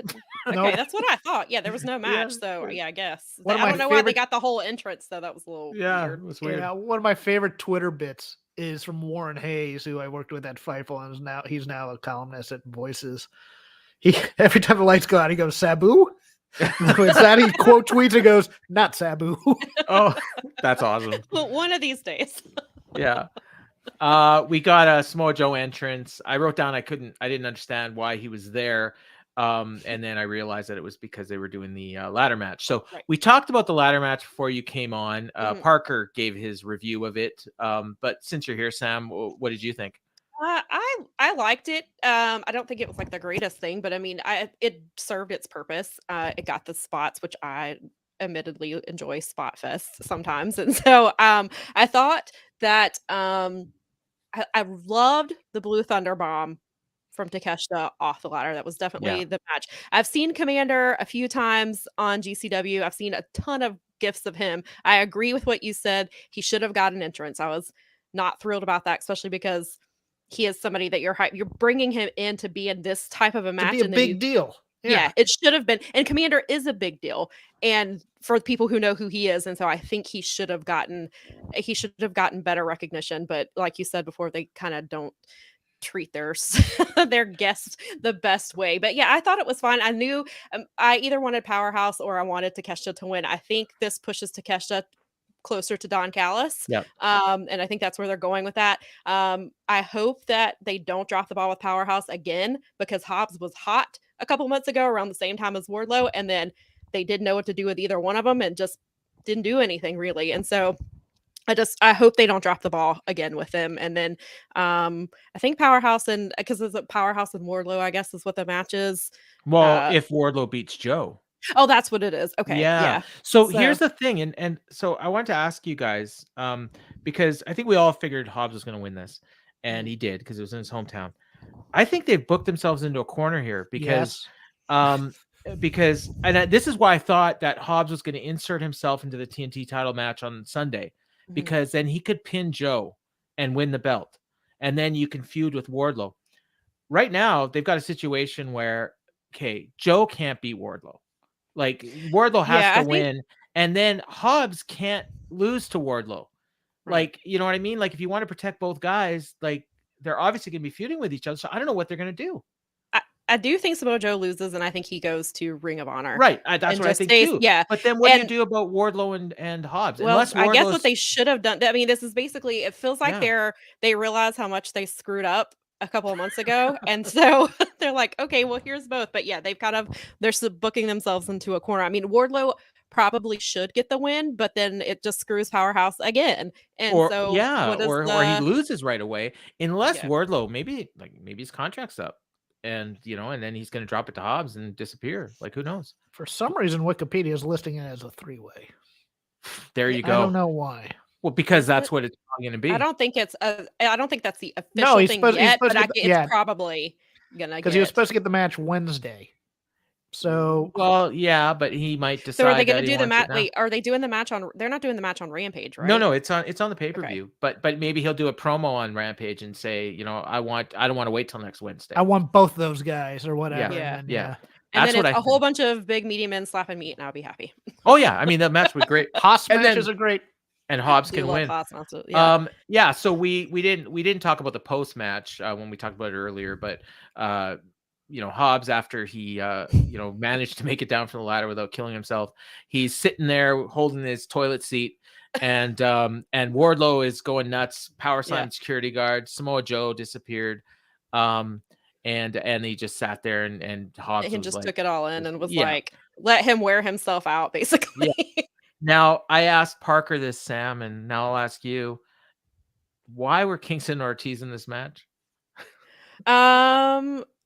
F: Okay, that's what I thought. Yeah, there was no match. So I guess. I don't know why they got the whole entrance, though. That was a little weird.
A: It was weird.
B: Yeah, one of my favorite Twitter bits is from Warren Hayes, who I worked with at Fightful, and he's now a columnist at Voices. Every time the lights go out, he goes, Sabu? It's that he quote tweets and goes, not Sabu.
A: Oh, that's awesome.
F: Well, one of these days.
A: Yeah. We got a Samoa Joe entrance. I wrote down I didn't understand why he was there. And then I realized that it was because they were doing the ladder match. So we talked about the ladder match before you came on. Parker gave his review of it. But since you're here, Sam, what did you think?
F: I liked it. I don't think it was like the greatest thing, but I mean, it served its purpose. It got the spots, which I admittedly enjoy spot fests sometimes. And so I thought that I loved the Blue Thunder Bomb from Takeshita off the ladder. That was definitely the match. I've seen Commander a few times on GCW. I've seen a ton of gifs of him. I agree with what you said. He should have got an entrance. I was not thrilled about that, especially because he is somebody that you're bringing him in to be in this type of a match.
B: To be a big deal.
F: Yeah, it should have been. And Commander is a big deal. And for people who know who he is. And so I think he should have gotten better recognition. But like you said before, they kind of don't treat their guests the best way. But yeah, I thought it was fun. I knew I either wanted Powerhouse or I wanted Takeshita to win. I think this pushes Takeshita closer to Don Callis.
A: Yeah.
F: And I think that's where they're going with that. I hope that they don't drop the ball with Powerhouse again, because Hobbs was hot a couple months ago around the same time as Wardlow, and then they didn't know what to do with either one of them and just didn't do anything really. And so I hope they don't drop the ball again with them. And then I think Powerhouse, and because it's a Powerhouse and Wardlow, I guess is what the match is.
A: Well, if Wardlow beats Joe.
F: Oh, that's what it is. Okay. Yeah.
A: So here's the thing. And so I wanted to ask you guys, because I think we all figured Hobbs was going to win this, and he did, because it was in his hometown. I think they've booked themselves into a corner here because, this is why I thought that Hobbs was going to insert himself into the TNT title match on Sunday, because then he could pin Joe and win the belt, and then you can feud with Wardlow. Right now, they've got a situation where, okay, Joe can't beat Wardlow. Like, Wardlow has to win, and then Hobbs can't lose to Wardlow.
F: Right.
A: Like, you know what I mean? Like, if you want to protect both guys, like, they're obviously going to be feuding with each other. So I don't know what they're going to do.
F: I do think Samoa Joe loses, and I think he goes to Ring of Honor.
A: Right. That's what I think too.
F: Yeah.
A: But then what do you do about Wardlow and Hobbs?
F: Well, I guess what they should have done. I mean, this is basically, it feels like they realize how much they screwed up a couple of months ago. And so they're like, okay, well, here's both. But yeah, they're booking themselves into a corner. I mean, Wardlow probably should get the win, but then it just screws Powerhouse again. And
A: or he loses right away, unless Wardlow, maybe his contract's up, and and then he's going to drop it to Hobbs and disappear. Like, who knows?
B: For some reason, Wikipedia is listing it as a 3-way.
A: There you go.
B: I don't know why.
A: Well, because that's what it's going to be.
F: I don't think that's the official thing yet, but it's probably gonna,
B: because he was supposed to get the match Wednesday. So,
A: well, yeah, but he might decide.
F: So are they going to do the match? Wait, are they doing the match on? They're not doing the match on Rampage, right?
A: No, it's on the pay-per-view. Okay. But maybe he'll do a promo on Rampage and say, I don't want to wait till next Wednesday.
B: I want both those guys or whatever.
F: Yeah. And then it's a whole bunch of big meaty men slapping meat, and I'll be happy.
A: Oh yeah, I mean, that match was great.
B: Hoss matches are great,
A: and Hobbs can win. So we didn't talk about the post match when we talked about it earlier, but Hobbs, after he managed to make it down from the ladder without killing himself, he's sitting there holding his toilet seat, and Wardlow is going nuts. Power slam security guard. Samoa Joe disappeared, and he just sat there, and Hobbs
F: just took it all in and was like, let him wear himself out, basically.
A: Now I asked Parker this, Sam, and now I'll ask you: why were Kingston and Ortiz in this match?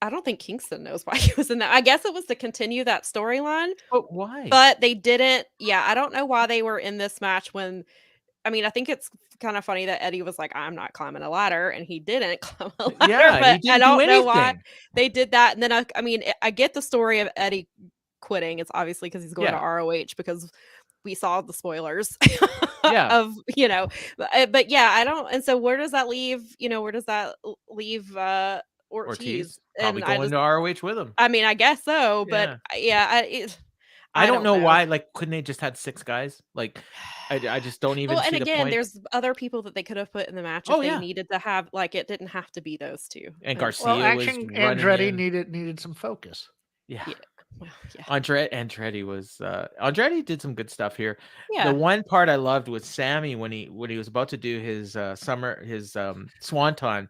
F: I don't think Kingston knows why he was in that. I guess it was to continue that storyline.
A: But why?
F: But they didn't. Yeah, I don't know why they were in this match when. I mean, I think it's kind of funny that Eddie was like, "I'm not climbing a ladder," and he didn't climb a ladder.
A: Yeah,
F: but I don't know why they did that. And then I mean, I get the story of Eddie quitting. It's obviously because he's going to ROH, because we saw the spoilers of but yeah, I don't. And so where does that leave? Where does that leave Ortiz?
A: Probably going to ROH with him.
F: I mean, I guess so, but
A: I don't know why. Like, couldn't they just had 6 guys? Like, I just don't even.
F: Well, and
A: see
F: again,
A: the point.
F: there's other people that they could have put in the match if they needed to have. Like, it didn't have to be those two.
A: And Garcia was
B: Andretti needed some focus.
A: Yeah. Well, Andretti was Andretti did some good stuff here. The one part I loved was Sammy when he was about to do his swanton,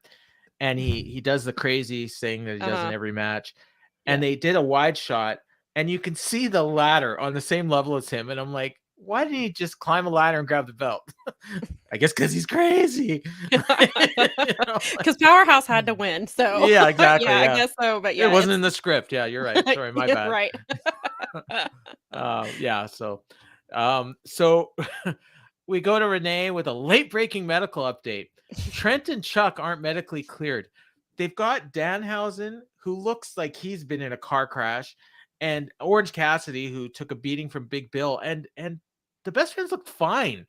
A: and he does the crazy thing that he does in every match, and they did a wide shot, and you can see the ladder on the same level as him, and I'm like, why didn't he just climb a ladder and grab the belt? I guess because he's crazy.
F: Because Powerhouse had to win. So
A: yeah, exactly.
F: I guess so. But
A: it wasn't in the script. Yeah, you're right. Sorry, my bad.
F: Right.
A: So So we go to Renee with a late-breaking medical update. Trent and Chuck aren't medically cleared. They've got Danhausen, who looks like he's been in a car crash, and Orange Cassidy, who took a beating from Big Bill, and the best friends looked fine.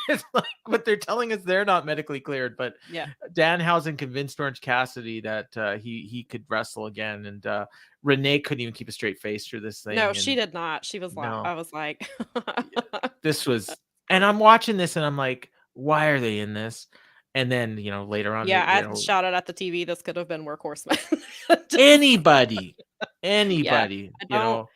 A: It's like, but they're telling us they're not medically cleared. But
F: Yeah.
A: Danhausen convinced Orange Cassidy that he could wrestle again, and Renee couldn't even keep a straight face through this thing.
F: No,
A: and
F: she did not. She was like,
A: No.
F: I was like,
A: this was, and I'm watching this and I'm like, why are they in this? And then, later on,
F: yeah, I
A: you know,
F: shouted at the TV. This could have been Workhorseman. Just-
A: anybody,
F: I don't-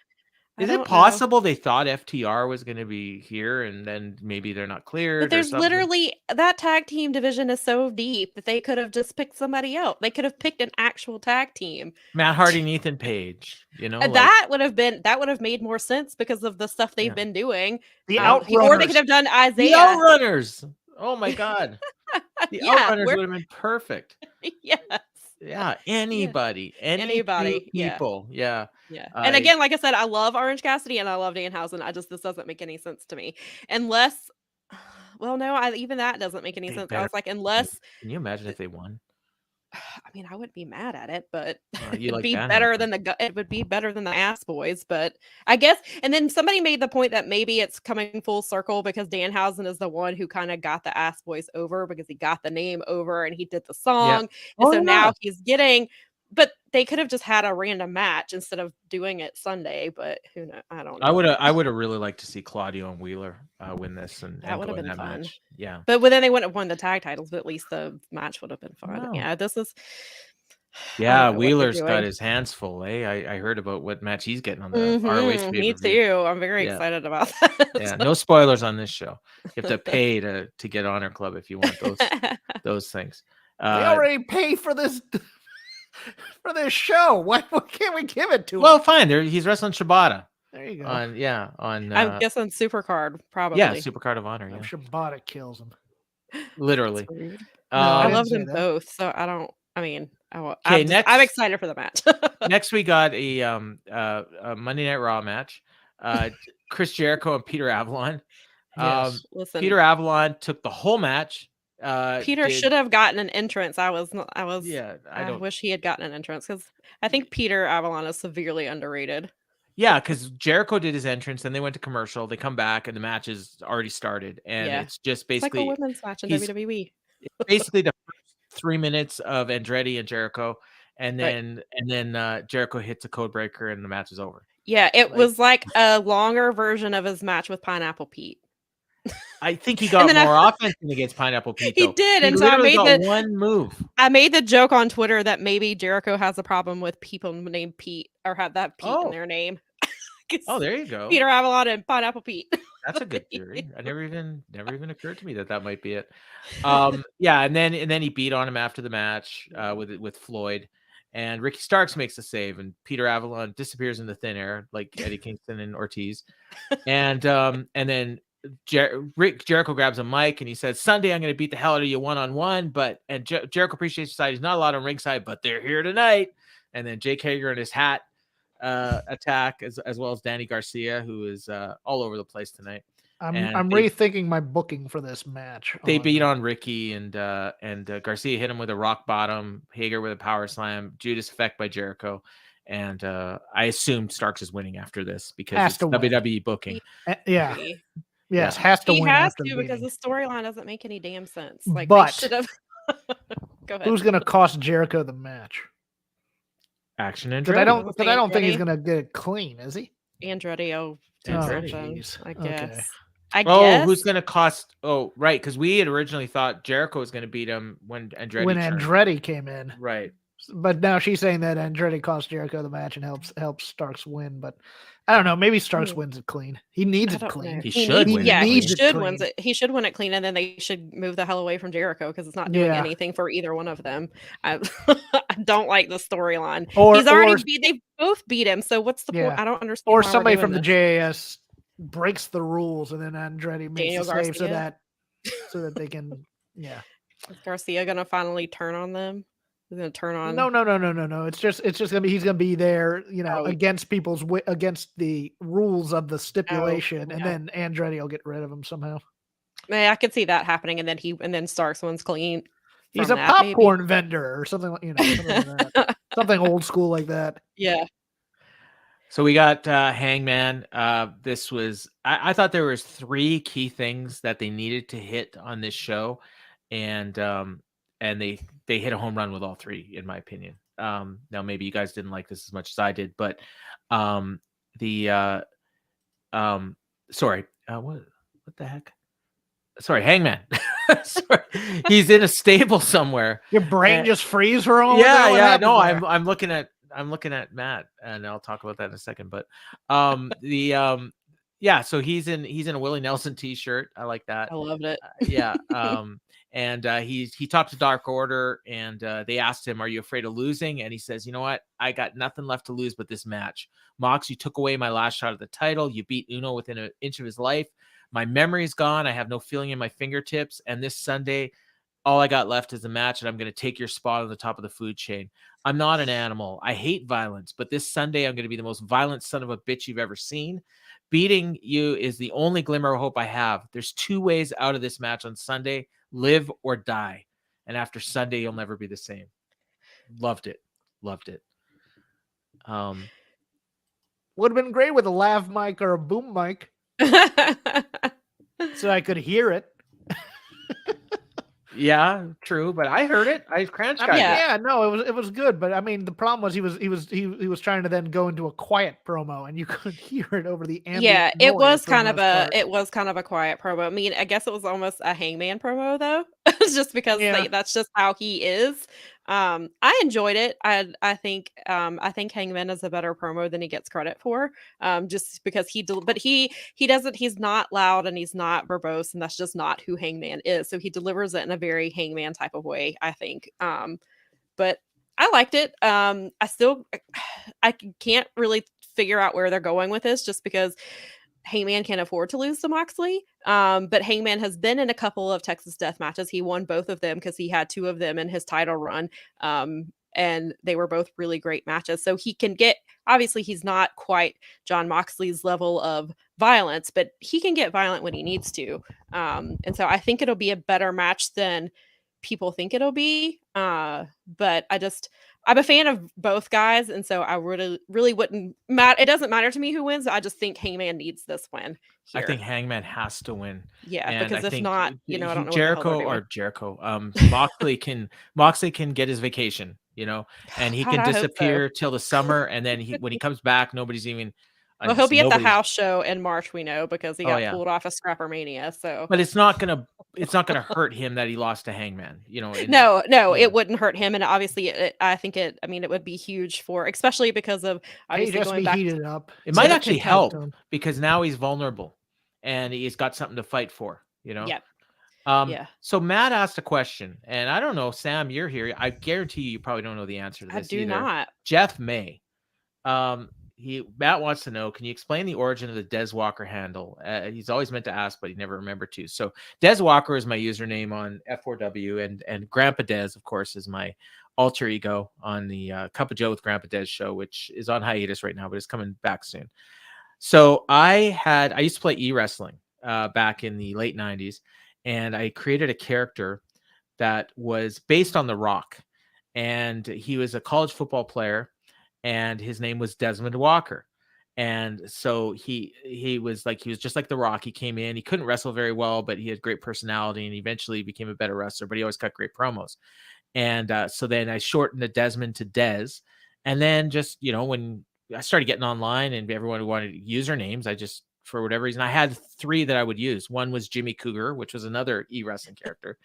F: I
A: is
F: don't
A: it
F: know.
A: possible they thought FTR was going to be here and then maybe they're not cleared?
F: But there's
A: or something?
F: literally that tag team division is so deep that they could have just picked somebody else. They could have picked an actual tag team.
A: Matt Hardy and Ethan Page,
F: That would have made more sense because of the stuff they've been doing.
B: The
F: or they
B: Outrunners.
F: could have done
A: the
F: Isaiah.
A: Outrunners. Oh my God. The
F: Yeah,
A: Outrunners
F: we're-
A: would have been perfect.
F: Yes.
A: Yeah, anybody, any
F: Anybody,
A: two
F: yeah.
A: people. Yeah.
F: Yeah. And again, like I said, I love Orange Cassidy and I love Danhausen. This doesn't make any sense to me. Unless, well, no, even that doesn't make any
A: They
F: sense. I
A: better-
F: was like, unless,
A: Can you imagine if they won?
F: I mean, I wouldn't be mad at it, but
A: You
F: it'd
A: like
F: be
A: Danhausen.
F: better than it would be better than the Ass Boys. But I guess, and then somebody made the point that maybe it's coming full circle because Danhausen is the one who kind of got the Ass Boys over because he got the name over and he did the song. And
A: Oh,
F: so
A: yeah.
F: now he's getting, but they could have just had a random match instead of doing it Sunday. But who knows? I don't know.
A: I would have really liked to see Claudio and Wheeler win this and
F: That would
A: go
F: have
A: in
F: been
A: that
F: fun.
A: match. Yeah.
F: But then they wouldn't have won the tag titles, but at least the match would have been fun.
A: No.
F: Yeah, this is.
A: Yeah,
F: what they're
A: Wheeler's got
F: doing.
A: his hands full. I heard about what match he's getting on the
F: Mhm,
A: ROH
F: me
A: pay-per-view.
F: too. I'm very
A: Yeah.
F: excited about that.
A: Yeah, no spoilers on this show. You have to pay to get Honor Club if you want those things.
B: They already pay for this for this show. Why can't we give it to him?
A: Well, fine. He's wrestling Shibata
B: There you go.
A: on
F: I'm guessing Supercard probably.
A: yeah, Supercard of Honor.
B: I'm
A: Yeah,
B: sure Shibata kills him.
A: literally.
F: That's rude.
B: No,
F: I
B: didn't
F: love
B: say
F: them
B: that.
F: both, so I don't. I mean, I'm
A: next-
F: excited for the match.
A: Next, we got a Monday Night Raw match. Chris Jericho and Peter Avalon.
B: Yes.
F: Listen,
A: Peter Avalon took the whole match.
F: Peter should have gotten an entrance. I was.
A: Yeah,
F: I wish he had gotten an entrance because I think Peter Avalon is severely underrated.
A: Yeah, because Jericho did his entrance, then they went to commercial. They come back, and the match is already started, and
F: Yeah.
A: it's just
F: It's like a
A: basically
F: women's match in
A: he's-
F: WWE.
A: basically the first 3 minutes of Andretti and Jericho, and
F: Right.
A: then Jericho hits a code breaker, and the match is over.
F: Yeah, it
A: Like-
F: was like a longer version of his match with Pineapple Pete.
A: I think he got
F: then
A: more offense than against Pineapple Pete.
F: He
A: though.
F: did,
A: He
F: and so I
A: literally
F: made
A: got one move.
F: I made the joke on Twitter that maybe Jericho has a problem with people named Pete or have that Pete
A: Oh.
F: in their name. 'Cause
A: Oh, there you go.
F: Peter Avalon and Pineapple Pete.
A: That's a good theory. I never even occurred to me that might be it. Yeah, and then he beat on him after the match with Floyd, and Ricky Starks makes the save, and Peter Avalon disappears into thin air like Eddie Kingston and Ortiz, and then Jericho grabs a mic and he says, "Sunday I'm going to beat the hell out of you one-on-one," and Jericho appreciates the side. He's not allowed on ringside, but they're here tonight. And then Jake Hager and his hat attack as well as Danny Garcia, who is all over the place tonight.
B: I'm
A: And
B: rethinking my booking for this match.
A: They beat on Ricky and Garcia hit him with a rock bottom, Hager with a power slam, Judas Effect by Jericho. And I assumed Starks is winning after this because
B: Has
A: it's
B: to win.
A: WWE booking.
B: Yeah.
F: He
B: Yes, has to win.
F: has
B: after
F: to because
B: beating.
F: the storyline doesn't make any damn sense. Like
B: But-
F: they should have. Go ahead.
B: Who's going to cost Jericho the match?
A: Action and
B: Because I don't think he's
F: Andretti?
B: going to get it clean, is he?
F: Andretti will do
A: Andretti.
F: something,
B: Jeez.
F: I
B: Okay.
F: guess. I
A: Oh,
F: guess.
A: who's going to cost? Oh, right. Because we had originally thought Jericho was going to beat him when Andretti
B: When
A: turned.
B: Andretti came in.
A: Right.
B: But now she's saying that Andretti cost Jericho the match and helps Starks win. But I don't know. Maybe Starks wins it clean. He needs
F: I
B: it
F: don't
B: clean.
F: know.
A: He should
F: needs-
A: win it
F: Yeah, he
B: clean.
F: should
B: Clean.
F: win it. He should win it clean, and then they should move the hell away from Jericho because it's not doing
B: Yeah.
F: anything for either one of them. I, I don't like the storyline.
B: Or
F: He's already
B: or,
F: beat. They both beat him. So what's the point?
B: Yeah.
F: I don't understand.
B: or
F: why we're
B: somebody
F: doing
B: from the
F: this.
B: JAS breaks the rules and then Andretti makes
F: Daniel
B: the save
F: Garcia?
B: so that they can
F: Is Garcia gonna finally turn on them? He's gonna turn on.
B: No. It's just gonna be he's gonna be there,
F: Oh.
B: against against the rules of the stipulation, and
F: yeah.
B: then Andretti will get rid of him somehow.
F: I could see that happening, and then Starks one's clean.
B: He's
F: from
B: a
F: that, maybe.
B: popcorn vendor or something like something like that. Something old school like that.
F: Yeah.
A: So we got Hangman. This was I thought there was 3 key things that they needed to hit on this show, and they hit a home run with all 3, in my opinion. Now maybe you guys didn't like this as much as I did, but what the heck? Sorry, Hangman. Sorry. He's in a stable somewhere.
B: Your brain just freeze for all.
A: Yeah. No, I'm looking at Matt, and I'll talk about that in a second. But so he's in a Willie Nelson t-shirt. I like that.
F: I loved it.
A: And he talked to Dark Order, and they asked him, "Are you afraid of losing?" And he says, "You know what? I got nothing left to lose but this match. Mox, you took away my last shot at the title. You beat Uno within an inch of his life. My memory's gone. I have no feeling in my fingertips. And this Sunday, all I got left is a match, and I'm going to take your spot on the top of the food chain. I'm not an animal. I hate violence, but this Sunday, I'm going to be the most violent son of a bitch you've ever seen. Beating you is the only glimmer of hope I have. There's 2 ways out of this match on Sunday: live or die. And after Sunday, you'll never be the same." Loved it.
B: Would have been great with a lav mic or a boom mic, so I could hear it.
A: Yeah, true, but I heard it. I cranched.
B: It was good, but I mean, the problem was he was trying to then go into a quiet promo, and you couldn't hear it over the ambient.
F: Yeah, it
B: noise
F: was
B: for the
F: kind of
B: most part.
F: a quiet promo. I mean, I guess it was almost a Hangman promo though, just because that's just how he is. I enjoyed it. I think Hangman is a better promo than he gets credit for. Just because he's not loud and he's not verbose, and that's just not who Hangman is. So he delivers it in a very Hangman type of way, I think. But I liked it. I can't really figure out where they're going with this, just because Hangman can't afford to lose to Moxley. But Hangman has been in a couple of Texas Death matches. He won both of them because he had 2 of them in his title run. And they were both really great matches. So he can obviously he's not quite John Moxley's level of violence, but he can get violent when he needs to. And so I think it'll be a better match than people think it'll be. But I'm a fan of both guys, and so I really wouldn't matter. It doesn't matter to me who wins. I just think Hangman needs this win here.
A: I think Hangman has to win.
F: Yeah,
A: and
F: because if not, I don't know.
A: Jericho. Moxley can get his vacation, and he can disappear till the summer, and then when he comes back, nobody's even.
F: Well, he'll be at the house show in March, we know, because he got pulled off of Scrapper Mania. So,
A: but it's not gonna hurt him that he lost to Hangman.
F: It wouldn't hurt him, and obviously, I think it would be huge especially because of obviously going back.
B: Heated up.
A: It might actually help because now he's vulnerable, and he's got something to fight for.
F: Yep.
A: So Matt asked a question, and I don't know, Sam, you're here. I guarantee you probably don't know the answer to this.
F: I do not.
A: Jeff May. Matt wants to know, can you explain the origin of the Des Walker handle? He's always meant to ask, but he never remembered to. So Des Walker is my username on F4W, and Grandpa Des, of course, is my alter ego on the Cup of Joe with Grandpa Des show, which is on hiatus right now, but it's coming back soon. So I used to play e-wrestling back in the late 90s, and I created a character that was based on The Rock, and he was a college football player, and his name was Desmond Walker. And so he was just like The Rock. He came in, he couldn't wrestle very well, but he had great personality, and eventually became a better wrestler, but he always cut great promos. And so then I shortened the Desmond to Des. And then just, when I started getting online and everyone wanted usernames, I just, for whatever reason, I had 3 that I would use. One was Jimmy Cougar, which was another e-wrestling character,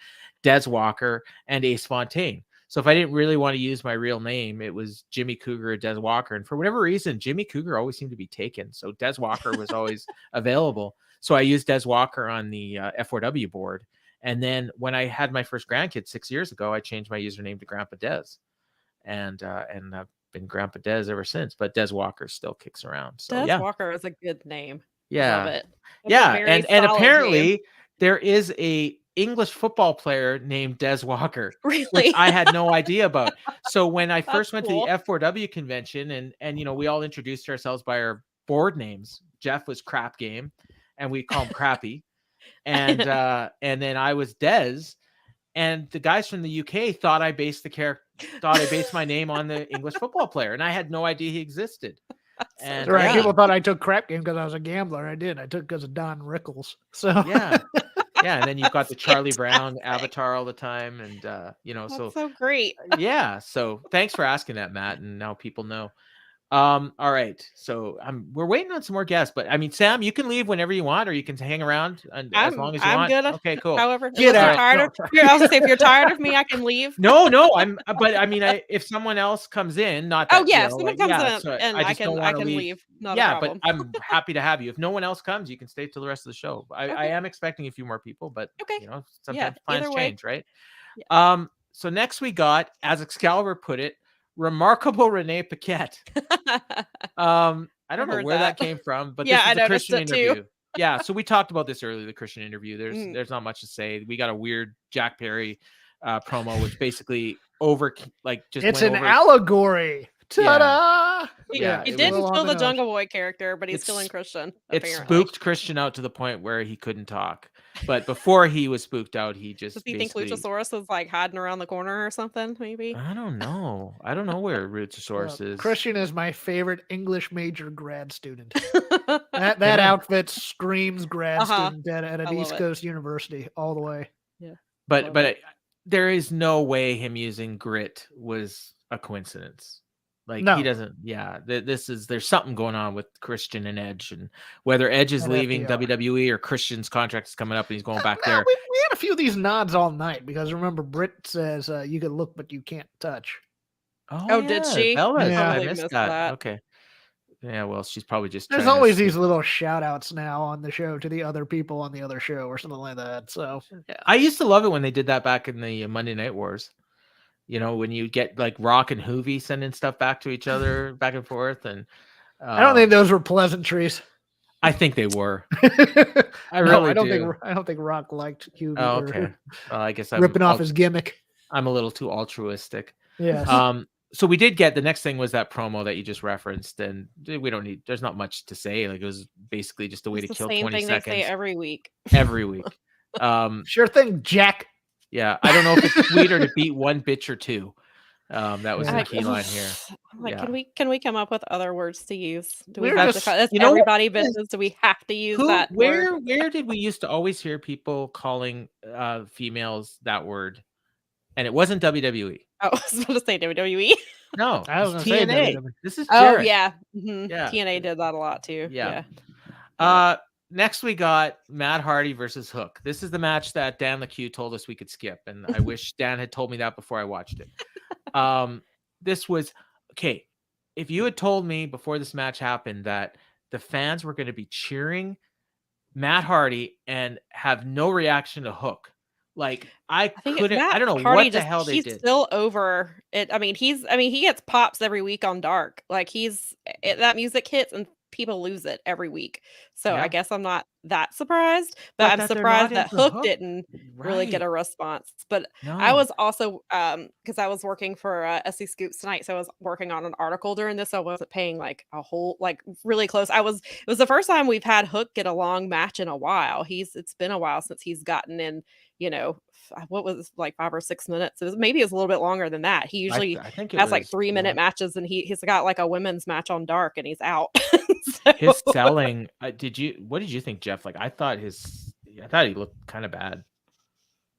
A: Des Walker, and Ace Fontaine. So if I didn't really want to use my real name, it was Jimmy Cougar or Des Walker. And for whatever reason, Jimmy Cougar always seemed to be taken. So Des Walker was always available. So I used Des Walker on the F4W board. And then when I had my first grandkid 6 years ago, I changed my username to Grandpa Des. And I've been Grandpa Des ever since. But Des Walker still kicks around. So
F: Des Walker is a good name.
A: Yeah.
F: Love it.
A: And apparently there is a English football player named Des Walker, which
F: Really?
A: I had no idea about. So when I first went
F: cool.
A: to the F4W convention, and we all introduced ourselves by our board names. Jeff was Crap Game, and we call him Crappy, and then I was Des, and the guys from the UK thought I based my name on the English football player, and I had no idea he existed. And
B: Right.
A: yeah.
B: People thought I took Crap Game because I was a gambler. I did. I took because of Don Rickles. So
A: yeah. And then you've got the Charlie Brown avatar all the time, and
F: That's
A: so
F: so great.
A: yeah. So thanks for asking that, Matt, and now people know. All right, so we're waiting on some more guests, but I mean, Sam, you can leave whenever you want, or you can hang around as long as you want.
F: Good.
A: Okay, cool.
F: However,
B: Get out.
F: I was gonna say, if you're tired of me, I can leave.
A: No, but I mean, if someone else comes in, not that.
F: Oh yeah, if someone comes in,
A: so
F: and I can leave. Not a
A: Yeah,
F: problem.
A: but I'm happy to have you. If no one else comes, you can stay till the rest of the show. I am expecting a few more people, but
F: Okay.
A: sometimes plans
F: either way.
A: change, right?
F: Yeah.
A: So next we got, as Excalibur put it, remarkable Renee Paquette. I don't know where that came from, but this is the Christian interview. Yeah, so we talked about this earlier, the Christian interview. There's not much to say. We got a weird Jack Perry promo, which basically
B: it's an allegory. Ta-da!
F: He
A: it
F: didn't
B: was-
F: kill the Jungle Boy character, but he's killing Christian.
A: It
F: Apparently.
A: spooked Christian out to the point where he couldn't talk. But before he was spooked out, he just
F: Does he think Luchasaurus was like hiding around the corner or something? Maybe.
A: I don't know. I don't know where Luchasaurus is.
B: Christian is my favorite English major grad student. That outfit screams grad student at an East Coast university all the way.
F: Yeah.
A: But there is no way him using grit was a coincidence. Like
B: No.
A: he doesn't. Yeah, there's something going on with Christian and Edge, and whether Edge is
B: And
A: leaving
B: FDR.
A: WWE or Christian's contract is coming up and he's going back there.
B: We had a few of these nods all night because remember Britt says you can look but you can't touch.
F: Oh, did she?
A: Bella,
B: Yeah.
A: I
F: Totally
A: missed
F: missed
A: that.
F: that.
A: Okay. Yeah, well, she's probably just.
B: There's
A: trying to
B: always
A: skip-
B: these little shout outs now on the show to the other people on the other show or something like that. So yeah.
A: I used to love it when they did that back in the Monday Night Wars. When you get like Rock and Hoovy sending stuff back to each other, back and forth, and
B: I don't think those were pleasantries.
A: I think they were.
B: I
A: really
B: don't think Rock liked Hugh.
A: Oh, okay. Well, I guess I'm
B: ripping off his gimmick.
A: I'm a little too altruistic.
B: Yes.
A: So we did get the next thing was that promo that you just referenced, and we don't need. There's not much to say. Like it was basically just a way to kill 20 seconds.
F: Same thing they say every week.
A: Every week.
B: Sure thing, Jack.
A: Yeah, I don't know if it's sweeter to beat one bitch or two. That was the key line here.
F: Like, can we come up with other words to use? Do we
B: We're
F: have
B: just-
F: to? That's everybody business. Do we have to use that?
A: Where
F: word?
A: did we used to always hear people calling females that word? And it wasn't WWE.
F: Oh, I was about to say WWE.
A: No,
B: I was
A: it's
B: gonna say
A: TNA.
B: WWE.
A: This is
F: Oh
A: Jarrett.
F: yeah.
A: Yeah.
F: TNA did that a lot too.
A: Yeah.
F: Yeah.
A: Next we got Matt Hardy versus Hook. This is the match that Dan LeCue told us we could skip, and I wish Dan had told me that before I watched it. This was okay. If you had told me before this match happened that the fans were going to be cheering Matt Hardy and have no reaction to Hook, like I
F: think
A: couldn't.
F: Matt
A: I don't know
F: Hardy
A: what the hell they
F: he's
A: did.
F: still over it. I mean, he gets pops every week on Dark. Like that music hits and people lose it every week. So
A: Yeah.
F: I guess I'm not that surprised,
A: But
F: but I'm
A: that they're
F: surprised
A: not
F: that
A: into
F: Hook
A: Hook.
F: didn't really get
A: Right.
F: a response. But
A: No.
F: I was also because I was working for SC Scoops tonight, so I was working on an article during this. So I wasn't paying like a whole really close. It was the first time we've had Hook get a long match in a while. It's been a while since he's gotten in. What was like 5 or 6 minutes? Maybe it was a little bit longer than that. He usually
A: I think it
F: has like
A: was
F: 3-minute matches, and he's got like a women's match on Dark, and he's out.
A: His selling. What did you think, Jeff? Like I thought he looked kind of bad.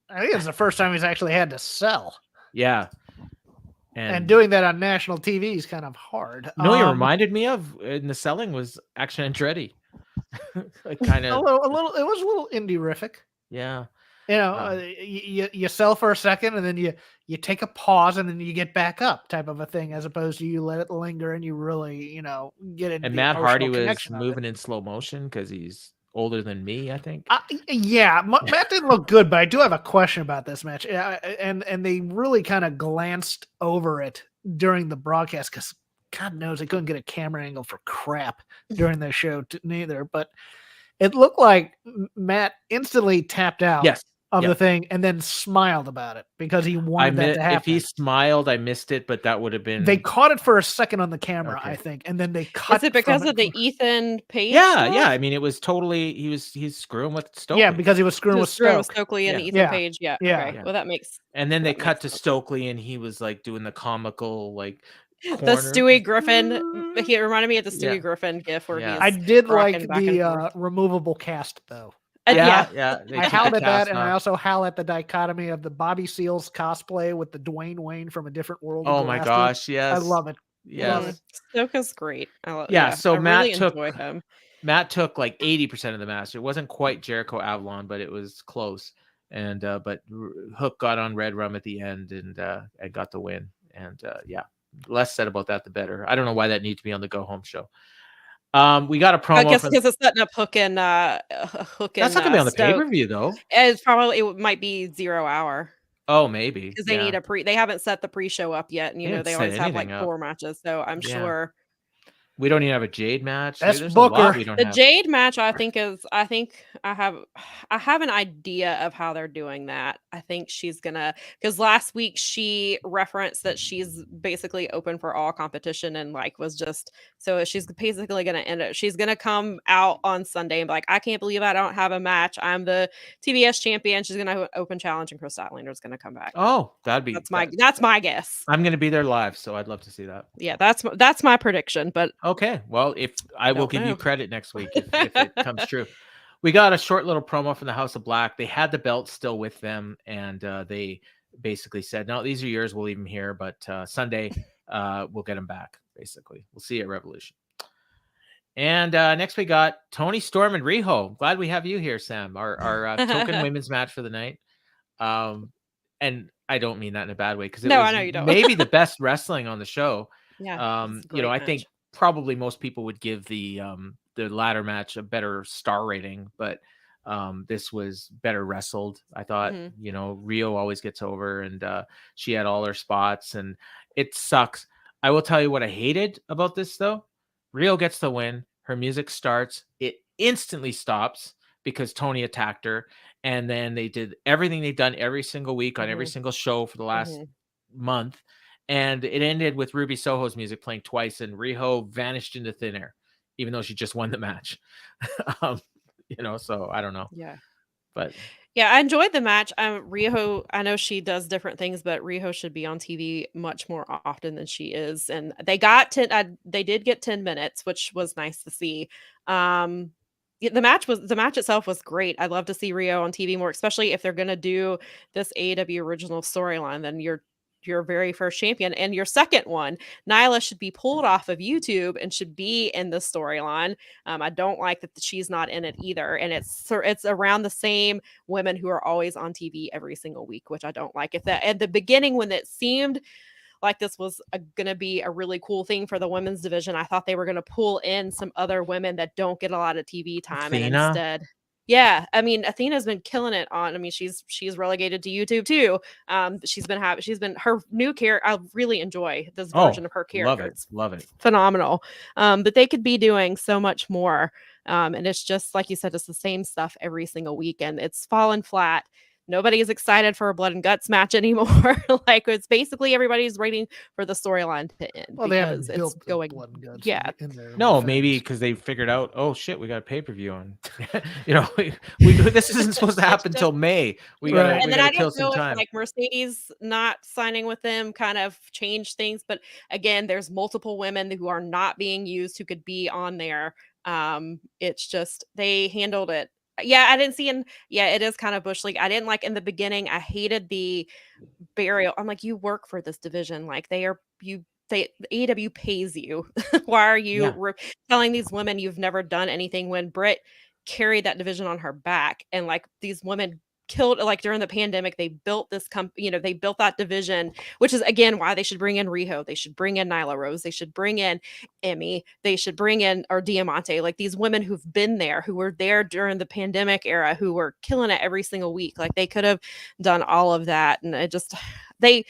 B: I think it's the first time he's actually had to sell.
A: Yeah.
B: And doing that on national TV is kind of hard.
A: No, you reminded me of in the selling was Action Andretti. Like kind
B: a
A: of
B: little. It was a little indie-rific.
A: yeah.
B: You sell for a second and then you take a pause and then you get back up, type of a thing, as opposed to you let it linger and you really get into.
A: And Matt Hardy was moving in slow motion because he's older than me, I think.
B: Yeah, Matt didn't look good, but I do have a question about this match. And they really kind of glanced over it during the broadcast because God knows they couldn't get a camera angle for crap during the show neither. But it looked like Matt instantly tapped out.
A: Yes.
B: of
A: Yeah.
B: the thing and then smiled about it because he wanted that to happen.
A: If he smiled, I missed it, but that would have been.
B: They caught it for a second on the camera,
A: Okay.
B: I think, and then they cut.
F: Is it because
B: from
F: of the Ethan Page?
A: Yeah,
F: stuff?
A: yeah. I mean, it was totally. He's screwing with Stokely.
B: Yeah, because he was screwing with
F: Just screwing with
B: Stoke.
F: Stokely and
A: Yeah.
F: Ethan
B: Yeah.
F: Page. Yeah.
B: Yeah.
F: Okay.
A: Yeah.
F: Well, that makes.
A: And then they
F: that
A: cut
F: makes
A: to
F: sense.
A: Stokely, and he was like doing the comical like
F: The
A: corner.
F: Stewie Griffin. He reminded me of the Stewie
A: Yeah.
F: Griffin gif where
A: Yeah.
F: he's.
B: I did
F: rocking
B: like
F: back and forth.
B: the removable cast though.
A: Yeah.
B: I
A: took
B: howled
A: the
B: at that,
A: cast
B: and I
A: off.
B: also howl at the dichotomy of the Bobby Seals cosplay with the Dwayne Wayne from A Different World.
A: Oh my gosh! Yes,
B: I love it.
A: Yes.
B: Love it.
F: Stoker's great.
A: Yeah, so
F: I
A: Matt
F: really
A: took-
F: enjoy him.
A: Matt took like 80% of the match. It wasn't quite Jericho Avalon, but it was close. And but Hook got on Red Rum at the end and got the win. And yeah, less said about that, the better. I don't know why that needs to be on the Go Home show. We got a promo.
F: I guess because it's setting up Hook and Hook and
A: That's not gonna be on the
F: Stoke.
A: pay-per-view though.
F: It's probably it might be 0 hour
A: Oh, maybe
F: because they need a they haven't set the pre-show up yet, and
A: They didn't
F: they
A: set
F: always have like
A: anything up.
F: 4 matches. So I'm
A: Yeah.
F: sure
A: We don't even have a Jade match.
B: That's
A: There's a lot
B: Booker.
A: we don't
F: the
A: have.
F: Jade match. I think I have an idea of how they're doing that. I think she's gonna because last week she referenced that she's basically open for all competition and like was just so she's basically gonna end it. She's gonna come out on Sunday and be like, I can't believe I don't have a match. I'm the TBS champion. She's gonna have an open challenge and Chris Statlander's gonna come back.
A: Oh, that'd be
F: That's my guess.
A: I'm gonna be there live, so I'd love to see that.
F: Yeah, that's my prediction. But
A: Okay, well, if I will
F: Don't
A: give you
F: know.
A: credit next week if it comes true. We got a short little promo from the House of Black. They had the belt still with them, and they basically said, "No, these are yours. We'll leave them here, but Sunday we'll get them back." Basically, we'll see you at Revolution. And next we got Tony Storm and Riho. Glad we have you here, Sam. Our token women's match for the night. And I don't mean that in a bad way because it
F: No,
A: was
F: I know you don't.
A: maybe the best wrestling on the show.
F: yeah, it's a
A: I
F: great
A: think
F: match.
A: probably most people would give the ladder match a better star rating, but this was better wrestled. I thought,
F: Mhm.
A: Rio always gets over, and she had all her spots, and it sucks. I will tell you what I hated about this though. Rio gets the win. Her music starts. It instantly stops because Tony attacked her, and then they did everything they've done every single week on every
F: Mhm.
A: single show for the last
F: Mhm.
A: month. And it ended with Ruby Soho's music playing twice, and Riho vanished into thin air, even though she just won the match. So I don't know.
F: Yeah.
A: But
F: Yeah, I enjoyed the match. Riho, I know she does different things, but Riho should be on TV much more often than she is. And they got they did get 10 minutes, which was nice to see. The match itself was great. I'd love to see Rio on TV more, especially if they're gonna do this AEW original storyline. Then your very first champion and your second one, Nyla, should be pulled off of YouTube and should be in the storyline. I don't like that she's not in it either, and it's around the same women who are always on TV every single week, which I don't like. If that at the beginning when it seemed like this was going to be a really cool thing for the women's division, I thought they were going to pull in some other women that don't get a lot of TV time, and
A: Athena?
F: instead. Yeah, I mean, Athena's been killing it on. I mean, she's relegated to YouTube too. She's been her new character. I really enjoy this version of her character.
A: Love it.
F: Phenomenal. But they could be doing so much more. And it's just like you said, it's the same stuff every single weekend. It's fallen flat. Nobody is excited for a blood and guts match anymore. Like it's basically everybody's waiting for the storyline to end.
B: Well, they haven't
F: because
B: built
F: it's
B: the
F: going.
B: blood and guts.
F: Yeah.
B: in there.
A: No, maybe because they figured out, oh shit, we got a pay-per-view on. This isn't supposed to happen until May. We
B: Right.
A: gotta,
F: And
A: we
F: then
A: gotta
F: I
A: kill
F: don't know
A: some
F: if
A: time.
F: like Mercedes not signing with them kind of changed things, but again, there's multiple women who are not being used who could be on there. It's just they handled it. Yeah, I didn't see it is kind of Bush League. I didn't like in the beginning. I hated the burial. I'm like, you work for this division. Like the AEW pays you. Why are you telling these women you've never done anything when Britt carried that division on her back and like these women killed like during the pandemic they built this company, they built that division, which is again why they should bring in Riho, they should bring in Nyla Rose, they should bring in Emmy, they should bring in or Diamante, like these women who've been there, who were there during the pandemic era, who were killing it every single week. Like they could have done all of that, and it just I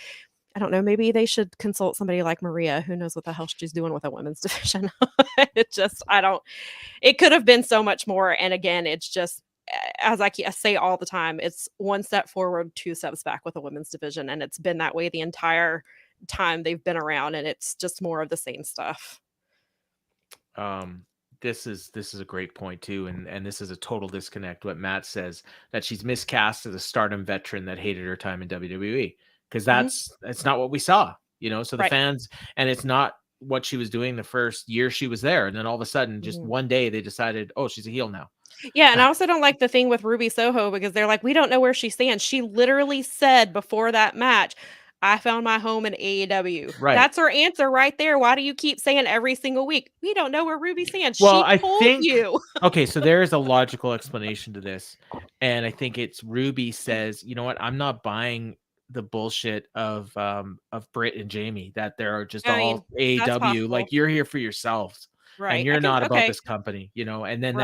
F: don't know, maybe they should consult somebody like Maria who knows what the hell she's doing with a women's division. It could have been so much more. And again, it's just as I say all the time, it's one step forward, two steps back with the women's division, and it's been that way the entire time they've been around, and it's just more of the same stuff.
A: This is a great point too, and this is a total disconnect. What Matt says, that she's miscast as a Stardom veteran that hated her time in WWE, because that's not what we saw, So the fans, and it's not what she was doing the first year she was there, and then all of a sudden, just one day, they decided, oh, she's a heel now.
F: Yeah, and I also don't like the thing with Ruby Soho, because they're like, we don't know where she stands. She literally said before that match, I found my home in AEW.
A: Right.
F: That's her answer right there. Why do you keep saying every single week, we don't know where Ruby stands?
A: Well,
F: she told you.
A: Okay, so there is a logical explanation to this, and I think it's Ruby says, you know what, I'm not buying the bullshit of Britt and Jamie, that they're just all AEW. Like, you're here for yourselves.
F: Right.
A: And you're not about this company, and then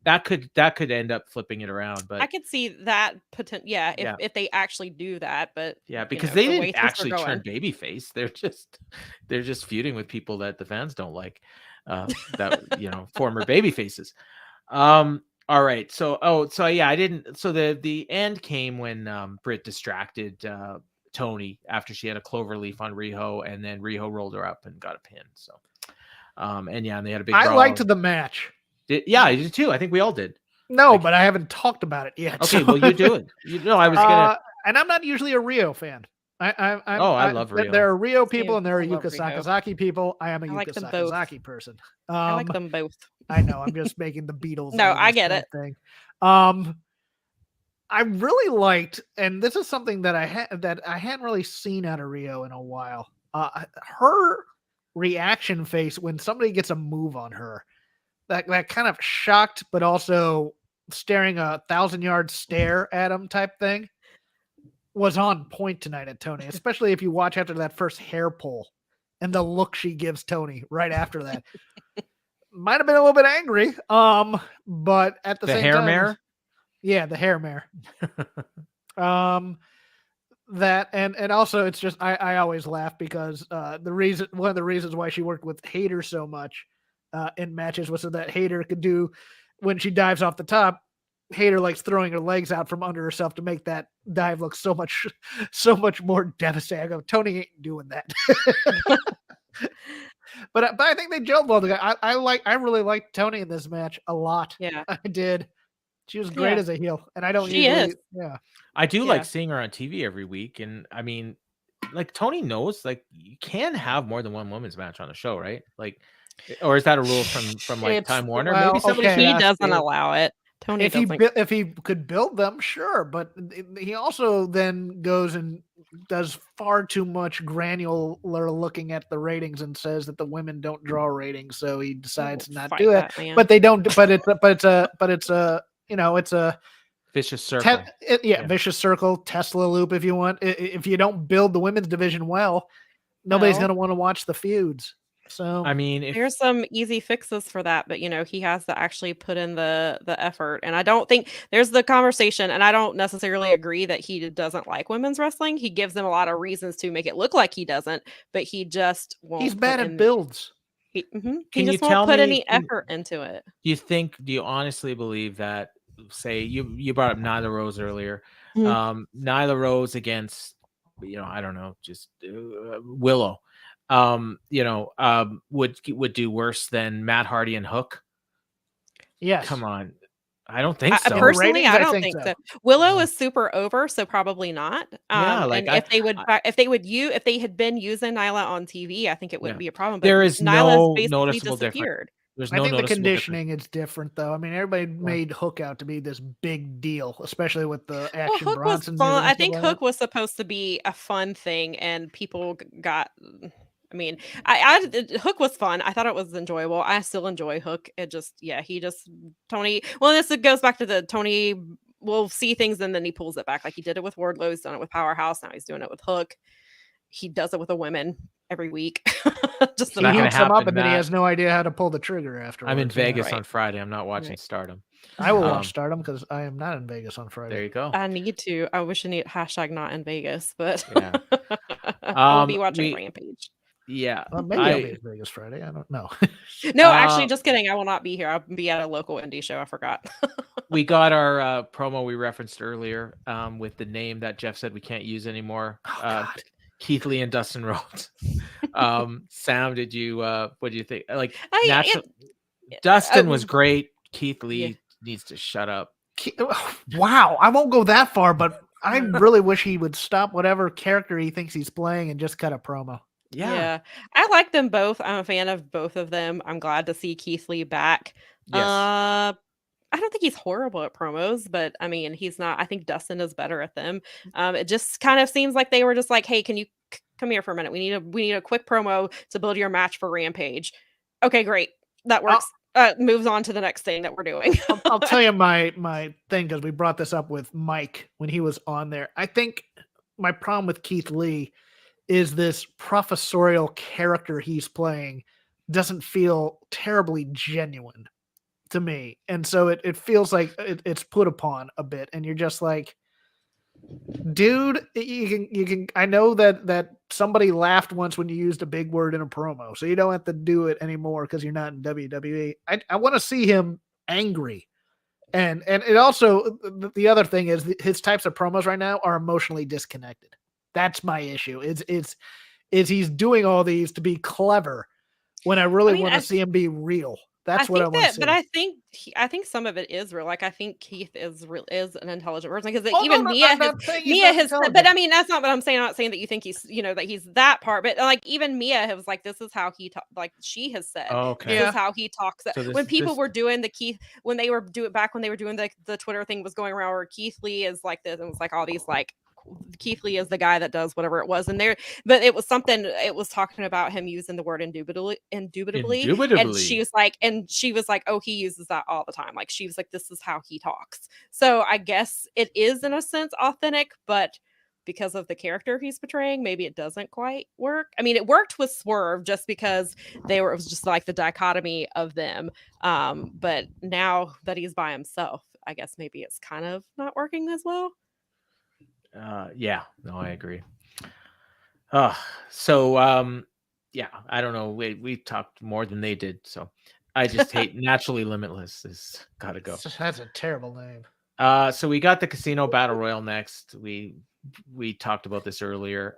A: that could end up flipping it around. But
F: I could see that potential. Yeah, if they actually do that, but
A: because they didn't actually turn babyface. They're just feuding with people that the fans don't like. That former baby faces. All right. So yeah, I didn't. So the end came when Britt distracted Tony after she had a clover leaf on Riho, and then Riho rolled her up and got a pin. So. And they had a big.
B: I liked the match.
A: I did too. I think we all did.
B: No, but I haven't talked about it yet.
A: Okay, well, you do it. I was gonna.
B: And I'm not usually a Rio fan.
A: I love Rio.
B: There are Rio people and there are Yuka Sakazaki people. I am a Yuka Sakazaki person.
F: I like them both.
B: I know. I'm just making the Beatles.
F: No, I get it.
B: Thing. I really liked, and this is something that I hadn't really seen out of Rio in a while. Her reaction face when somebody gets a move on her, that kind of shocked but also staring a 1,000-yard stare at him type thing, was on point tonight at Tony, especially if you watch after that first hair pull and the look she gives Tony right after that. Might have been a little bit angry, but at the same
A: hair
B: time,
A: mare?
B: Yeah, the hair mare. That and also it's just I always laugh because one of the reasons why she worked with Hayter so much in matches was so that Hayter could do, when she dives off the top, Hayter likes throwing her legs out from under herself to make that dive look so much more devastating. I go, Tony ain't doing that. But I think they gelled well together. I really liked Tony in this match a lot.
F: Yeah,
B: I did. She was great as a heel, and I don't.
F: She is.
B: Yeah.
A: I do like seeing her on TV every week, and I mean, like, Tony knows, like, you can have more than one women's match on a show, right? Like, or is that a rule from like Time Warner?
B: Well,
A: maybe somebody
F: he doesn't allow it. Tony
B: if he could build them, sure, but he also then goes and does far too much granular looking at the ratings and says that the women don't draw ratings, so he decides not to do it. But they don't. But it's a it's a
A: vicious circle.
B: Vicious circle, Tesla loop, if you want. If you don't build the women's division well, nobody's going to want to watch the feuds. So
A: I mean,
F: there's some easy fixes for that, but he has to actually put in the effort. And I don't think there's the conversation, and I don't necessarily agree that he doesn't like women's wrestling. He gives them a lot of reasons to make it look like he doesn't, but he just won't.
B: He's bad at builds.
F: He just won't put any effort into it.
A: Do you honestly believe that, say you brought up Nyla Rose earlier, Nyla Rose against, I don't know, just Willow, would do worse than Matt Hardy and Hook?
B: Yes.
A: Come on. I don't think so.
F: Personally, I don't think so. Willow is super over, so probably not. And if they had been using Nyla on TV, I think it wouldn't be a problem. But
A: there is
F: Nyla's
A: no noticeable difference.
B: I think the conditioning is different, though. I mean, everybody made Hook out to be this big deal, especially with the Action Bronsons.
F: I think Hook was supposed to be a fun thing, and people got. I mean, Hook was fun. I thought it was enjoyable. I still enjoy Hook. It just, Tony. Well, this goes back to the Tony will see things and then he pulls it back. Like he did it with Wardlow. He's done it with Powerhouse. Now he's doing it with Hook. He does it with the women every week. Just
B: he hooks them up and then he has no idea how to pull the trigger after.
A: I'm in Vegas on Friday. I'm not watching Stardom.
B: I will watch Stardom because I am not in Vegas on Friday.
A: There you go.
F: I need to. I wish I need #not in Vegas, but I'll be watching Rampage.
A: Yeah.
B: Maybe I'll be as big as Friday. I don't know.
F: No, actually, just kidding. I will not be here. I'll be at a local indie show. I forgot.
A: We got our promo we referenced earlier with the name that Jeff said we can't use anymore. Keith Lee and Dustin Rhodes. Sam, what do you think? Like, Dustin was great. Keith Lee needs to shut up.
B: Wow, I won't go that far, but I really wish he would stop whatever character he thinks he's playing and just cut a promo.
F: Yeah. I like them both. I'm a fan of both of them. I'm glad to see Keith Lee back.
A: Yes.
F: I don't think he's horrible at promos, but I mean, he's not. I think Dustin is better at them. It just kind of seems like they were just like, "Hey, can you come here for a minute? We need a quick promo to build your match for Rampage." Okay, great, that works. Moves on to the next thing that we're doing.
B: I'll tell you my thing, because we brought this up with Mike when he was on there. I think my problem with Keith Lee is this professorial character he's playing doesn't feel terribly genuine to me. And so it feels like it's put upon a bit, and you're just like, dude, you can I know that somebody laughed once when you used a big word in a promo, so you don't have to do it anymore because you're not in WWE. I want to see him angry. And it also, the other thing is his types of promos right now are emotionally disconnected. That's my issue. Is he's doing all these to be clever when I really want to see him be real. That's what I want to see.
F: But I think some of it is real. Like, I think Keith is an intelligent person, because even Mia has said, but I mean, that's not what I'm saying. I'm not saying that you think he's, that he's that part, but like even Mia was like, this is how he like she has said, this is how he talks. So when people were doing the Keith, when they were doing the Twitter thing was going around where Keith Lee is like this, and it was like all these like, Keith Lee is the guy that does whatever it was, and but it was something. It was talking about him using the word indubitably, and she was like, oh, he uses that all the time. Like, she was like, this is how he talks. So I guess it is in a sense authentic, but because of the character he's portraying, maybe it doesn't quite work. I mean, it worked with Swerve just because it was just like the dichotomy of them. But now that he's by himself, I guess maybe it's kind of not working as well.
A: I agree. I don't know. We talked more than they did, so I just hate Naturally Limitless. Is gotta go.
B: That's a terrible name.
A: So we got the Casino Battle Royal next. We talked about this earlier.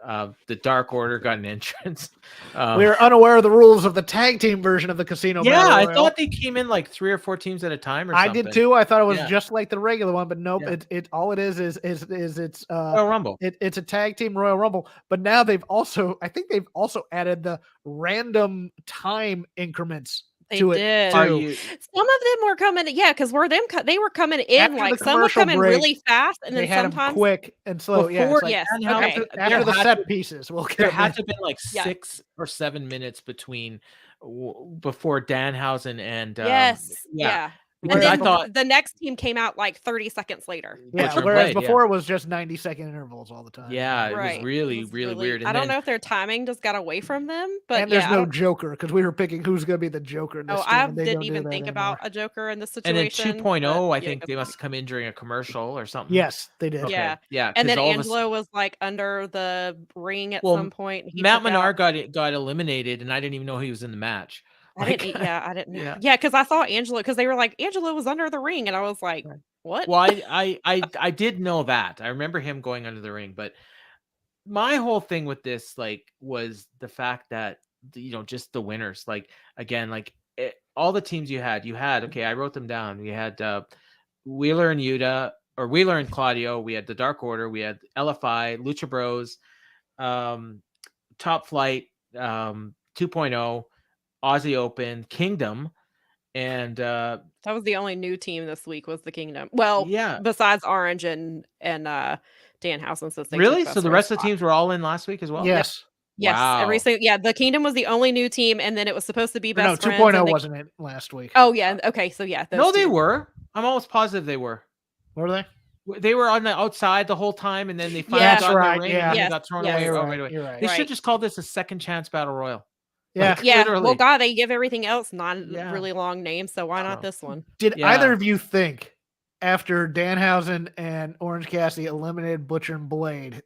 A: The Dark Order got an entrance.
B: We were unaware of the rules of the tag team version of the Casino Battle Royal.
A: I thought they came in like 3 or 4 teams at a time or something.
B: I did too. I thought it was just like the regular one, but nope. All it is it's
A: Royal Rumble.
B: It's a tag team Royal Rumble. But now I think they've also added the random time increments.
F: They did. Some of them were coming, because they were coming in like some would come in really fast, and then sometimes
B: quick and slow. After the set pieces,
A: there had to have been like 6 or 7 minutes before Danhausen and
F: And then I thought the next team came out like 30 seconds later.
B: Yeah, whereas before it was just 90-second intervals all the time.
A: Yeah, it was really weird.
F: I don't know if their timing just got away from them, but
B: and there's no Joker, because we were picking who's going to be the Joker in this.
F: I didn't even think about a Joker in this situation.
A: And then 2.0, I think they must come in during a commercial or something.
B: Yes, they did.
A: Okay. Yeah.
F: And then Angelo was like under the ring at some point.
A: Matt Menard got eliminated, and I didn't even know he was in the match.
F: I didn't. Yeah, because I saw Angelo, because they were like, Angelo was under the ring, and I was like, what?
A: Well, I did know that. I remember him going under the ring, but my whole thing with this was the fact that just the winners. All the teams you had. Okay, I wrote them down. We had Wheeler and Yuta, or Wheeler and Claudio. We had the Dark Order. We had LFI, Lucha Bros, Top Flight, 2.0. Aussie Open, Kingdom, and
F: that was the only new team this week, was the Kingdom. Well, besides Orange and Danhausen. So
A: really, so the rest of the teams were all in last week as well.
B: Yes.
F: Yes, wow. The Kingdom was the only new team, and then it was supposed to be best friends.
B: 2.0 wasn't it last week?
F: Oh yeah, okay, so
A: no, they were. I'm almost positive they were.
B: Were they?
A: They were on the outside the whole time, and then they finally got in the ring, and they got thrown away right away.
B: Right.
A: They should just call this a second chance battle royal.
B: Yeah.
A: Literally.
F: Well, God, they give everything else really long names, so why not this one?
B: Did either of you think, after Danhausen and Orange Cassidy eliminated Butcher and Blade,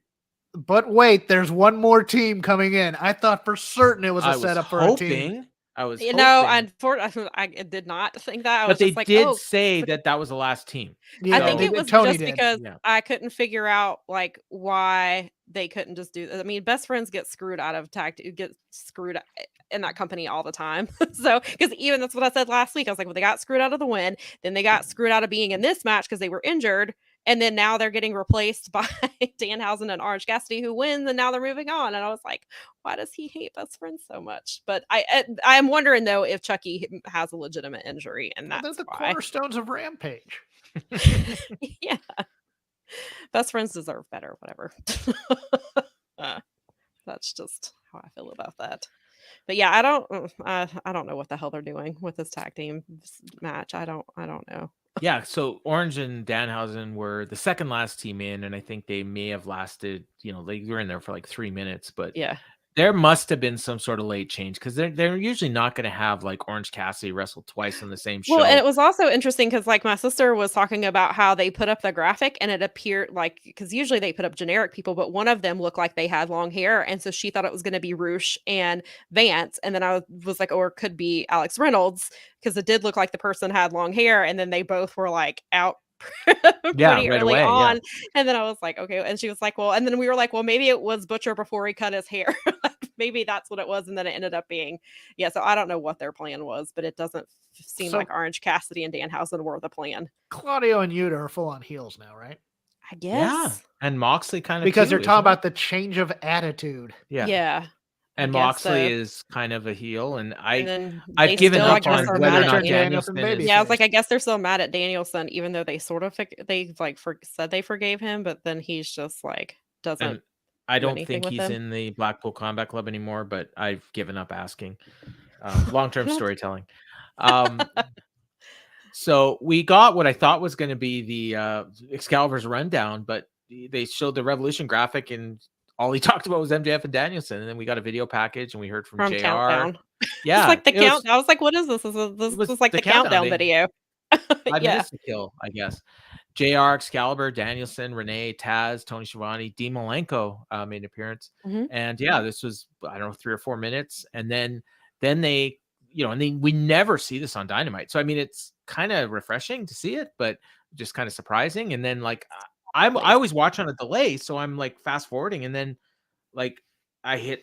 B: But wait, there's one more team coming in. I thought for certain it was a setup for a team.
A: I was
F: You
A: hoping.
F: know, I did not think that. I was
A: But they
F: just like,
A: did
F: oh,
A: say that was the last team.
B: Yeah,
F: I think
B: they
F: it
B: did.
F: was
B: Tony
F: just
B: did.
F: because
A: Yeah.
F: I couldn't figure out like why they couldn't just do. I mean, best friends get screwed out of get screwed in that company all the time. So, because even that's what I said last week. I was like, well, they got screwed out of the win, then they got screwed out of being in this match because they were injured, and then now they're getting replaced by Danhausen and Orange Cassidy, who wins, and now they're moving on. And I was like, why does he hate best friends so much? But I'm wondering though if Chucky has a legitimate injury, and
B: Well,
F: that's
B: they're the
F: why.
B: cornerstones of Rampage.
F: Yeah. Best friends deserve better, whatever. That's just how I feel about that. But yeah, I don't know what the hell they're doing with this tag team match. I don't know.
A: Yeah, so Orange and Danhausen were the second last team in, and I think they may have lasted, they were in there for like 3 minutes, but
F: Yeah.
A: there must have been some sort of late change because they're usually not going to have like Orange Cassidy wrestle twice on the same show.
F: Well, and it was also interesting because like my sister was talking about how they put up the graphic and it appeared like, because usually they put up generic people, but one of them looked like they had long hair. And so she thought it was going to be Roosh and Vance. And then I was like, or it could be Alex Reynolds because it did look like the person had long hair. And then they both were like out pretty
A: right
F: early
A: away,
F: on.
A: yeah.
F: And then I was like, okay. And she was like, well, and then we were like, well, maybe it was Butcher before he cut his hair. Maybe that's what it was. And then it ended up being, yeah. So I don't know what their plan was, but it doesn't seem like Orange Cassidy and Danhausen were the plan.
B: Claudio and Yuta are full on heels now, right?
F: I guess.
A: Yeah. And Moxley kind of
B: because they're talking about the change of attitude.
A: Yeah.
F: Yeah.
A: And Moxley is kind of a heel, and
F: I've
A: given up
F: on
A: whether or not Danielson is.
F: Yeah, I was like, I guess they're still mad at Danielson, even though they sort of said they forgave him, but then he's just like doesn't.
A: And I don't think he's in the Blackpool Combat Club anymore, but I've given up asking. Long-term storytelling. So we got what I thought was going to be the Excalibur's rundown, but they showed the Revolution graphic and all he talked about was MJF and Danielson, and then we got a video package and we heard from JR.
F: Countdown.
A: Yeah,
F: it's like the count. I was like, "What is this? This was like the countdown video."
A: 5 minutes to kill, I guess. JR, Excalibur, Danielson, Renee, Taz, Tony Schiavone, Dean Malenko made an appearance, and yeah, this was 3 or 4 minutes, and then they, we never see this on Dynamite, so I mean it's kind of refreshing to see it, but just kind of surprising, and then like. I always watch on a delay, so I'm like fast forwarding, and then like I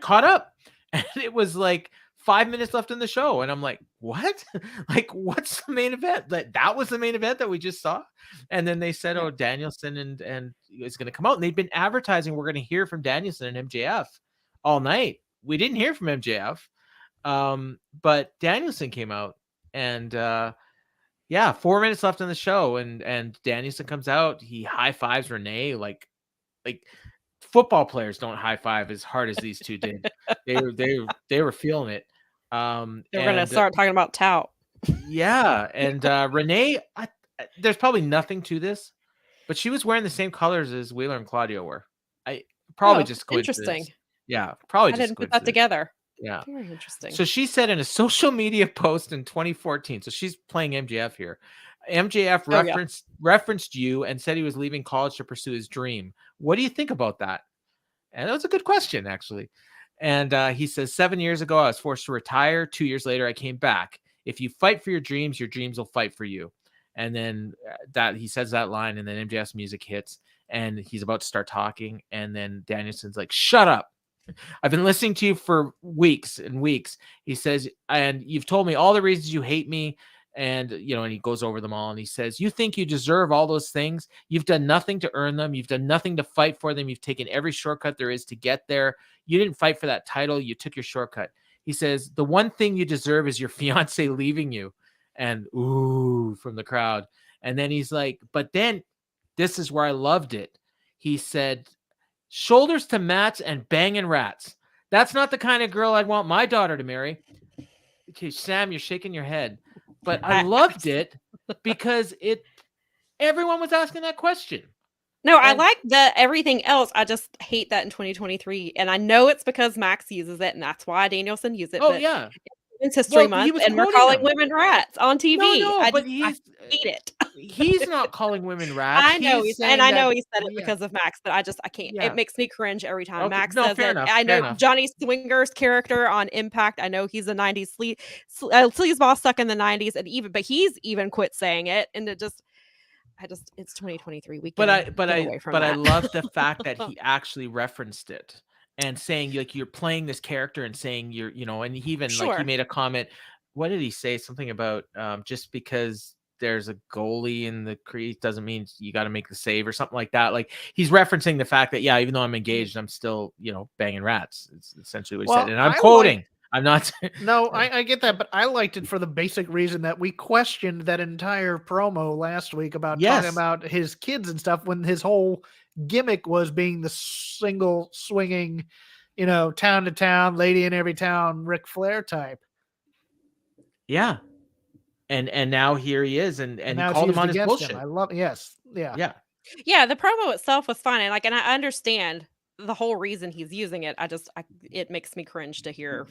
A: caught up, and it was like 5 minutes left in the show, and I'm like, what? Like, what's the main event? That was the main event that we just saw, and then they said, oh, Danielson and is going to come out, and they've been advertising we're going to hear from Danielson and MJF all night. We didn't hear from MJF, but Danielson came out, and yeah, 4 minutes left in the show, and Danielson comes out. He high fives Renee like football players don't high five as hard as these two did. They were feeling it.
F: They're gonna start talking about tout.
A: Yeah, and Renee, there's probably nothing to this, but she was wearing the same colors as Wheeler and Claudio were. Just
F: interesting.
A: Yeah, probably.
F: I didn't put that together.
A: Yeah.
F: Very interesting.
A: So she said in a social media post in 2014, so she's playing MJF here. MJF referenced you and said he was leaving college to pursue his dream. What do you think about that? And that was a good question, actually. And he says, 7 years ago, I was forced to retire. 2 years later, I came back. If you fight for your dreams will fight for you. And then he says that line, and then MJF's music hits, and he's about to start talking. And then Danielson's like, shut up. I've been listening to you for weeks and weeks. He says, and you've told me all the reasons you hate me. And, and he goes over them all. And he says, you think you deserve all those things. You've done nothing to earn them. You've done nothing to fight for them. You've taken every shortcut there is to get there. You didn't fight for that title. You took your shortcut. He says, the one thing you deserve is your fiance leaving you. And ooh, from the crowd. And then he's like, but then this is where I loved it. He said, shoulders to mats and banging rats. That's not the kind of girl I'd want my daughter to marry. Okay, Sam, you're shaking your head. But I loved it because everyone was asking that question.
F: No, I like everything else. I just hate that in 2023. And I know it's because Max uses it, and that's why Danielson uses it.
A: Oh, yeah.
F: Women's History
A: Well, he
F: Month,
A: was
F: and we're
A: quoting
F: calling
A: them.
F: women rats on TV.
A: No, but
F: I
A: he's
F: hate it.
A: he's not calling women rats.
F: I know
A: He's
F: and
A: saying
F: I know
A: that
F: he said it
A: yeah,
F: because of Max, but I can't.
A: yeah.
F: It makes me cringe every time
A: Okay,
F: Max
A: no,
F: says
A: fair
F: it.
A: enough,
F: I
A: fair
F: know
A: enough.
F: Johnny Swinger's character on Impact. I know he's a '90s sleazeball stuck in the '90s, but he's even quit saying it, and it's 2023. We can get away from
A: But I
F: that.
A: love the fact that he actually referenced it and saying like you're playing this character and saying you're, and he even like he
F: Sure.
A: made a comment. What did he say? Something about just because there's a goalie in the crease doesn't mean you got to make the save or something like that. Like he's referencing the fact that even though I'm engaged, I'm still banging rats. It's essentially what he said, and I'm quoting. I'm not.
B: No, I get that, but I liked it for the basic reason that we questioned that entire promo last week about talking
A: Yes.
B: about his kids and stuff when his whole gimmick was being the single swinging, town to town, lady in every town, Ric Flair type.
A: Yeah. And now here he is, and he
B: now
A: called him
B: it's
A: on
B: used
A: his
B: against
A: bullshit.
B: him. I love yeah.
A: Yeah.
F: Yeah, the promo itself was fun, and I understand the whole reason he's using it. It makes me cringe to hear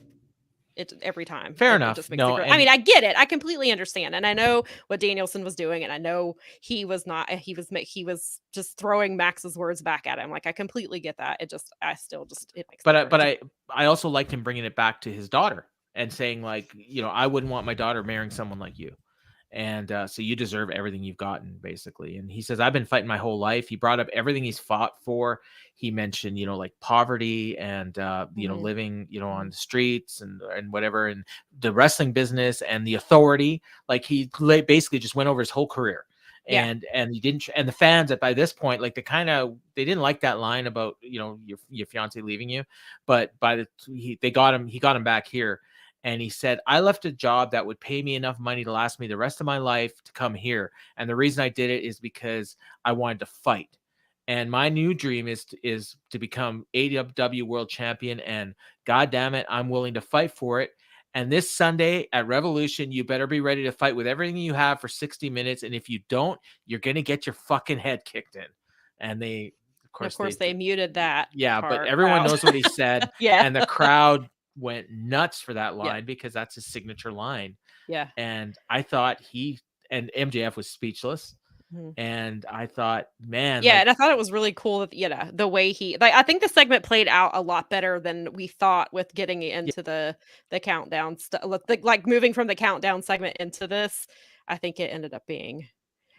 F: it every time.
A: Fair
F: It
A: enough.
F: just makes
A: No,
F: I mean, I get it. I completely understand, and I know what Danielson was doing, and I know he was not. He was just throwing Max's words back at him. Like I completely get that. It makes.
A: But I also liked him bringing it back to his daughter and saying like, I wouldn't want my daughter marrying someone like you. And so you deserve everything you've gotten, basically. And he says, I've been fighting my whole life. He brought up everything he's fought for. He mentioned, like poverty and, living, on the streets and whatever, and the wrestling business and the authority. Like he basically just went over his whole career.
F: Yeah.
A: And he didn't, and the fans by this point, like they didn't like that line about, your fiance leaving you, but he got him back here. And he said, I left a job that would pay me enough money to last me the rest of my life to come here. And the reason I did it is because I wanted to fight. And my new dream is to become AEW world champion. And God damn it, I'm willing to fight for it. And this Sunday at Revolution, you better be ready to fight with everything you have for 60 minutes. And if you don't, you're going to get your fucking head kicked in. And of course
F: they muted that.
A: Yeah,
F: part
A: but everyone
F: out.
A: knows what he said.
F: Yeah.
A: And the crowd went nuts for that line because that's his signature line.
F: Yeah.
A: And I thought and MJF was speechless.
F: Mhm.
A: And I thought, man.
F: Yeah, and I thought it was really cool that the way I think the segment played out a lot better than we thought with getting into the countdown stuff. Like moving from the countdown segment into this, I think it ended up being.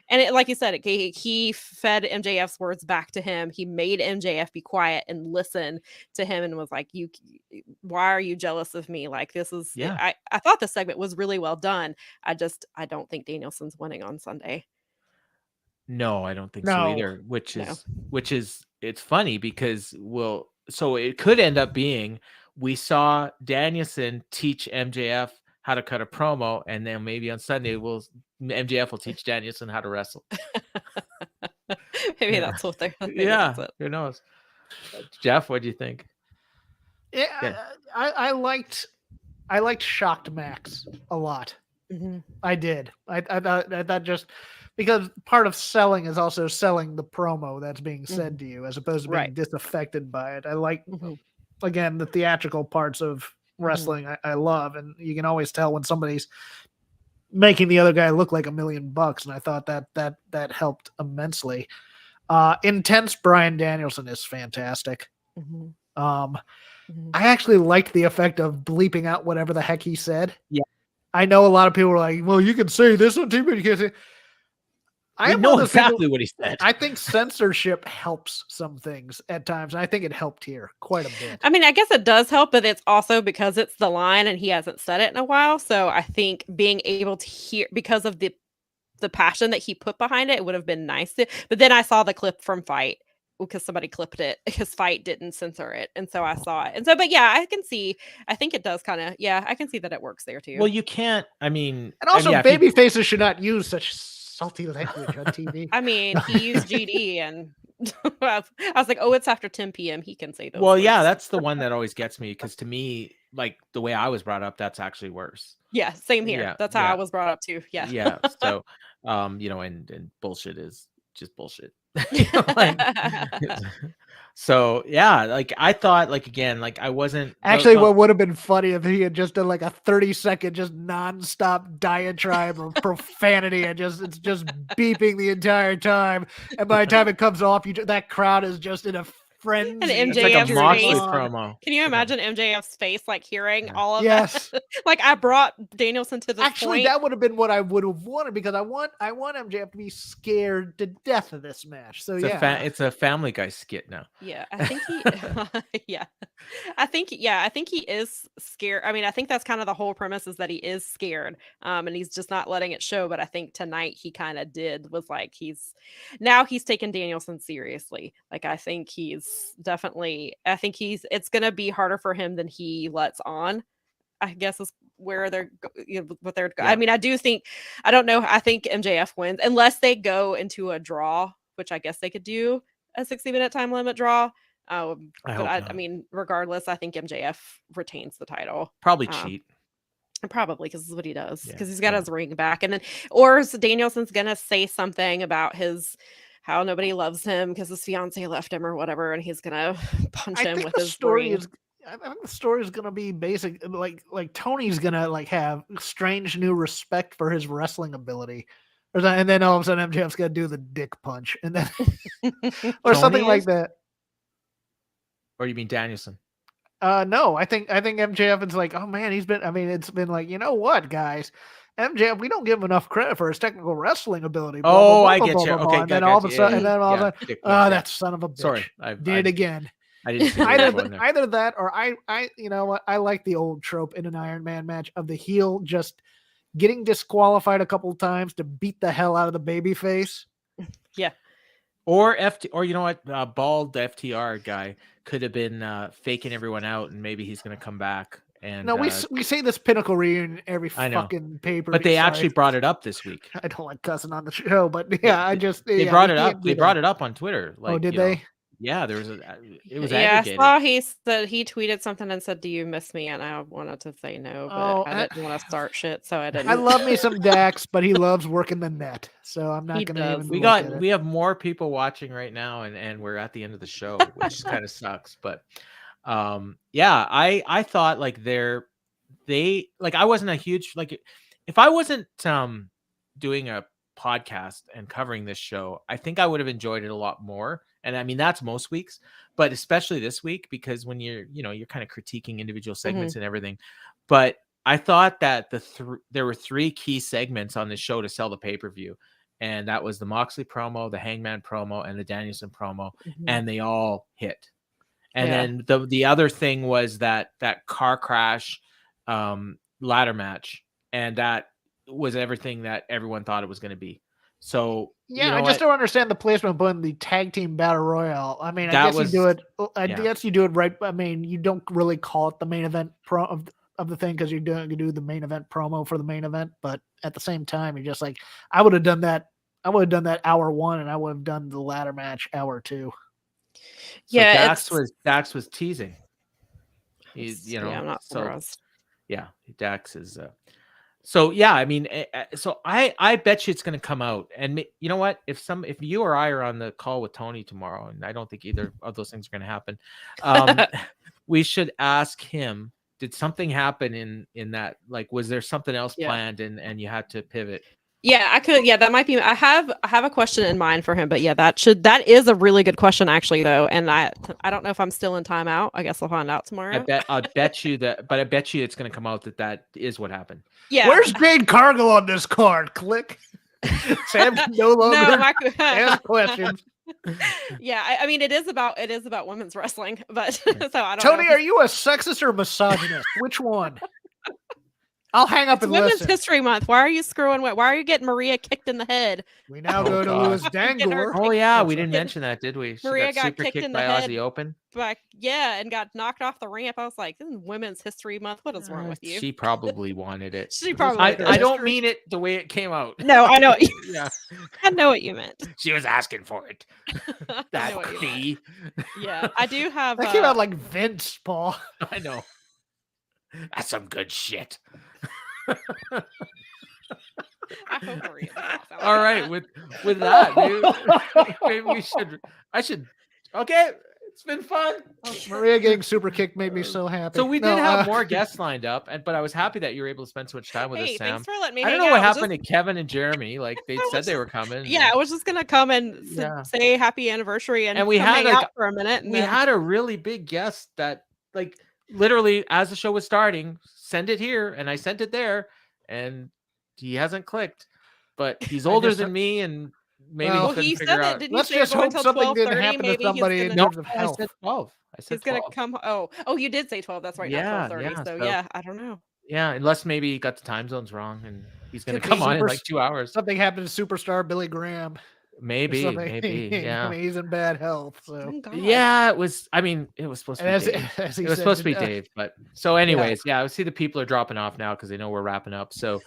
F: And like you said, he fed MJF's words back to him. He made MJF be quiet and listen to him and was like, why are you jealous of me? Like, this is, I thought the segment was really well done. I don't think Danielson's winning on Sunday.
A: No, I don't think so either, which is, it's funny because so it could end up being, we saw Danielson teach MJF how to cut a promo, and then maybe on Sunday MJF will teach Danielson how to wrestle.
F: Maybe that's what they're.
A: Yeah, who knows? Jeff, what do you think?
B: Yeah, I liked Shocked Max a lot.
F: Mm-hmm.
B: I did. I thought just because part of selling is also selling the promo that's being said to you, as opposed to being disaffected by it. I like again the theatrical parts of wrestling. I love, and you can always tell when somebody's making the other guy look like $1 million, and I thought that helped immensely. Intense Bryan Danielson is fantastic. I actually liked the effect of bleeping out whatever the heck he said.
A: Yeah,
B: I know a lot of people were like, "Well, you can say this on TV, but you can't say."
A: I know exactly what he said.
B: I think censorship helps some things at times, and I think it helped here quite a bit.
F: I mean, I guess it does help, but it's also because it's the line and he hasn't said it in a while. So I think being able to hear, because of the passion that he put behind it, it would have been nice. But then I saw the clip from Fight because somebody clipped it because Fight didn't censor it. And so I saw it. And so, but yeah, I think it does kind of, I can see that it works there too.
A: Well, you can't, and
B: also baby faces should not use such salty language on TV.
F: I mean, he used GD and I was like, oh, it's after 10 p.m. He can say those
A: Well,
F: words.
A: yeah, that's the one that always gets me, because to me, like the way I was brought up, that's actually worse.
F: Yeah, same here. That's how I was brought up too. Yeah.
A: Yeah. So, and bullshit is just bullshit. Like, so yeah, like I thought, like again, like I wasn't
B: Actually, what would have been funny if he had just done like a 30-second just nonstop diatribe of profanity and it's just beeping the entire time. And by the time it comes off, that crowd is just in a frenzy.
F: And
A: it's like a
F: MJF's
A: Moxley
F: face.
A: promo.
F: Can you imagine MJF's face like hearing all of
B: Yes.
F: that? Like I brought Danielson to this
B: Actually,
F: point.
B: that would have been what I would have wanted because I want MJF to be scared to death of this match. So
A: It's a Family Guy skit now.
F: Yeah, I think he I think he is scared. I mean, I think that's kind of the whole premise is that he is scared. And he's just not letting it show. But I think tonight he kind of was like he's taking Danielson seriously. Like I think it's gonna be harder for him than he lets on. I guess is where they're what they're.
A: Yeah.
F: I mean, I don't know. I think MJF wins unless they go into a draw, which I guess they could do a 60-minute time limit draw. I mean, regardless, I think MJF retains the title.
A: Probably cheat.
F: Probably because this is what he does. Because he's got his ring back, and then or Danielson's gonna say something about how nobody loves him because his fiance left him or whatever, and he's gonna punch him with his ring.
B: I think the story is gonna be basic, like Tony's gonna like have strange new respect for his wrestling ability, and then all of a sudden MJF's gonna do the dick punch, and then or something like that.
A: Or you mean Danielson?
B: No, I think MJF is like, oh man, it's been like, you know what, guys, MJF, we don't give him enough credit for his technical wrestling ability.
A: I get you. Okay,
B: and then all of a sudden, that son of a bitch.
A: Sorry,
B: did it again.
A: I didn't see
B: either that or I you know what, I like the old trope in an Iron Man match of the heel just getting disqualified a couple of times to beat the hell out of the baby face.
F: Yeah.
A: Or you know what, bald FTR guy could have been faking everyone out, and maybe he's going to come back. And
B: no, we say this Pinnacle reunion every fucking paper,
A: but they actually brought it up this week.
B: I don't like cussing on the show, but yeah,
A: they brought it up. They brought it up on Twitter. Like,
B: did they?
A: Yeah, it was
F: I
A: aggregated.
F: saw he tweeted something and said, "Do you miss me?" And I wanted to say no, but I didn't want to start shit, so I didn't.
B: I love me some Dax, but he loves working the net, so I'm not going to even.
A: We have more people watching right now, and we're at the end of the show, which kind of sucks. But I thought like I wasn't a huge if I wasn't doing a podcast and covering this show, I think I would have enjoyed it a lot more. And I mean, that's most weeks, but especially this week, because when you're kind of critiquing individual segments and everything. But I thought that there were 3 key segments on the show to sell the pay-per-view. And that was the Moxley promo, the Hangman promo, and the Danielson promo. And they all hit. And then the other thing was that car crash ladder match. And that was everything that everyone thought it was going to be. So
B: I just don't understand the placement putting the tag team battle royale. I mean, I guess you do it. I guess you do it right. I mean, you don't really call it the main event of the thing because you do the main event promo for the main event. But at the same time, you're just like, I would have done that. I would have done that hour 1, and I would have done the ladder match hour 2.
F: Yeah,
A: so Dax was teasing.
F: I'm not surprised.
A: Yeah, Dax is. So yeah, I mean, so I bet you it's going to come out, and you know what? If you or I are on the call with Tony tomorrow, and I don't think either of those things are going to happen, we should ask him: did something happen in that? Like, was there something else planned, and you had to pivot?
F: Yeah, I could. Yeah, that might be. I have a question in mind for him, but yeah, that is a really good question actually, though. And I don't know if I'm still in timeout. I guess I'll find out tomorrow.
A: I'll bet you that, but I bet you it's going to come out that is what happened.
F: Yeah.
B: Where's Jade Cargill on this card? Click. Sam no longer ask questions.
F: Yeah, I mean, it is about women's wrestling, but so I don't.
B: Tony, are you a sexist or misogynist? Which one? I'll hang up and
F: Women's
B: listen.
F: History Month. Why are you screwing? Why are you getting Maria kicked in the head?
B: We now go to Louis Dangler.
A: Oh yeah, we didn't mention that, did we?
F: Maria got kicked in the
A: by
F: head
A: Aussie Open.
F: And got knocked off the ramp. I was like, "This is Women's History Month. What is wrong with you?"
A: She probably wanted it.
F: She probably.
A: I don't mean it the way it came out.
F: No, I know.
A: Yeah,
F: I know what you meant.
A: She was asking for it. That fee.
F: Yeah, I do have.
B: That came out like Vince, Paul.
A: I know. That's some good shit.
F: I hope Maria.
A: All right, with that, dude. Maybe I should. Okay, it's been fun.
B: Maria getting super kicked made me so happy.
A: So we did have more guests lined up, but I was happy that you were able to spend so much time with us,
F: Hey,
A: Sam.
F: thanks for letting me
A: I don't
F: hang
A: know what
F: out.
A: happened to Kevin and Jeremy. Like they said they were coming.
F: Yeah, I was just gonna come and say happy anniversary and
A: we
F: come
A: had
F: hang out for a minute. And
A: we had a really big guest that like literally as the show was starting, send it here, and I sent it there, and he hasn't clicked, but he's older than me, and maybe he figure out.
F: Didn't
B: Let's
F: you say
B: just hope something didn't happen to somebody in terms of health.
A: I said 12.
F: He's gonna come. Oh, you did say 12. That's right.
A: Yeah,
F: not 12:30.
A: yeah,
F: So I don't know.
A: Yeah, unless maybe he got the time zones wrong, and he's gonna come on in like 2 hours.
B: Something happened to superstar Billy Graham.
A: Maybe. Yeah.
B: I mean, he's in bad health. So
A: yeah, it was. I mean, it was supposed to be. It was supposed to be Dave, but so, anyways, I see the people are dropping off now because they know we're wrapping up. So,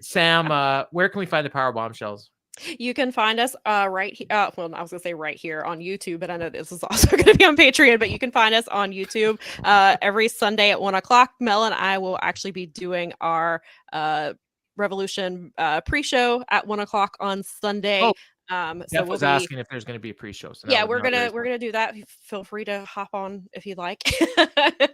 A: Sam, where can we find the Power Bombshells?
F: You can find us right here. Well, I was gonna say right here on YouTube, but I know this is also going to be on Patreon. But you can find us on YouTube every Sunday at 1:00. Mel and I will actually be doing our Revolution pre-show at 1:00 on Sunday.
A: Oh.
F: So
A: Jeff was asking if there's going to be a pre-show. So
F: we're gonna do that. Feel free to hop on if you'd like.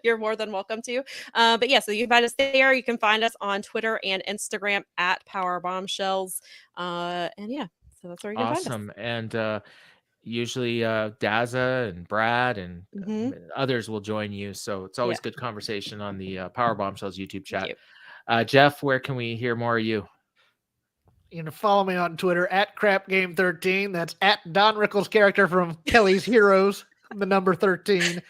F: You're more than welcome to. But yeah, so you can find us there. You can find us on Twitter and Instagram at Power Bombshells. And yeah, so that's where you can find us.
A: Awesome. And usually Daza and Brad and others will join you. So it's always good conversation on the Power Bombshells YouTube chat. Jeff, where can we hear more of you?
B: You can follow me on Twitter at CrapGame13. That's at Don Rickles' character from Kelly's Heroes, the number 13.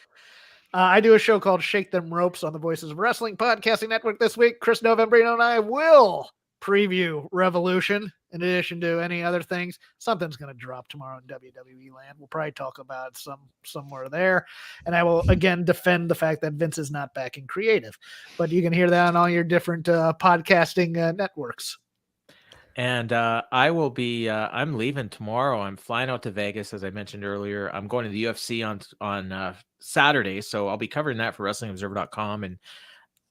B: I do a show called Shake Them Ropes on the Voices of Wrestling Podcasting Network this week. Chris Novembrino and I will preview Revolution in addition to any other things. Something's going to drop tomorrow in WWE land. We'll probably talk about somewhere there. And I will, again, defend the fact that Vince is not backing creative. But you can hear that on all your different podcasting networks.
A: And I will be. I'm leaving tomorrow. I'm flying out to Vegas, as I mentioned earlier. I'm going to the UFC on Saturday, so I'll be covering that for WrestlingObserver.com. And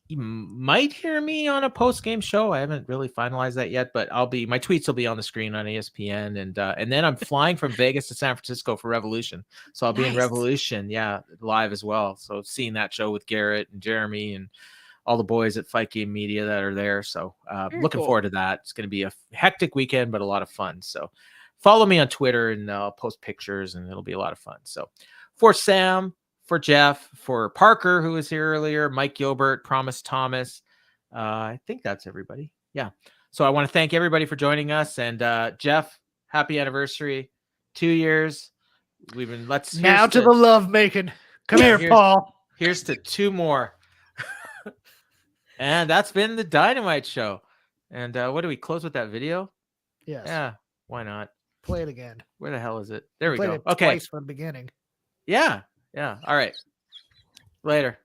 A: you might hear me on a post-game show. I haven't really finalized that yet, but my tweets will be on the screen on ESPN. And then I'm flying from Vegas to San Francisco for Revolution, so I'll be in Revolution, live as well. So seeing that show with Garrett and Jeremy and all the boys at Fight Game Media that are there. So looking forward to that. It's going to be a hectic weekend, but a lot of fun. So follow me on Twitter and I'll post pictures and it'll be a lot of fun. So for Sam, for Jeff, for Parker, who was here earlier, Mike Gilbert, Promise Thomas. I think that's everybody. Yeah. So I want to thank everybody for joining us. And Jeff, happy anniversary. 2 years. Now to the love making. Come here, Paul. Here's to 2 more. And that's been the Dynamite Show. And what do we close with that video?
B: Yes.
A: Yeah. Why not?
B: Play it again.
A: Where the hell is it? There we go.
B: Okay. Twice from the beginning.
A: Yeah. Yeah. All right. Later.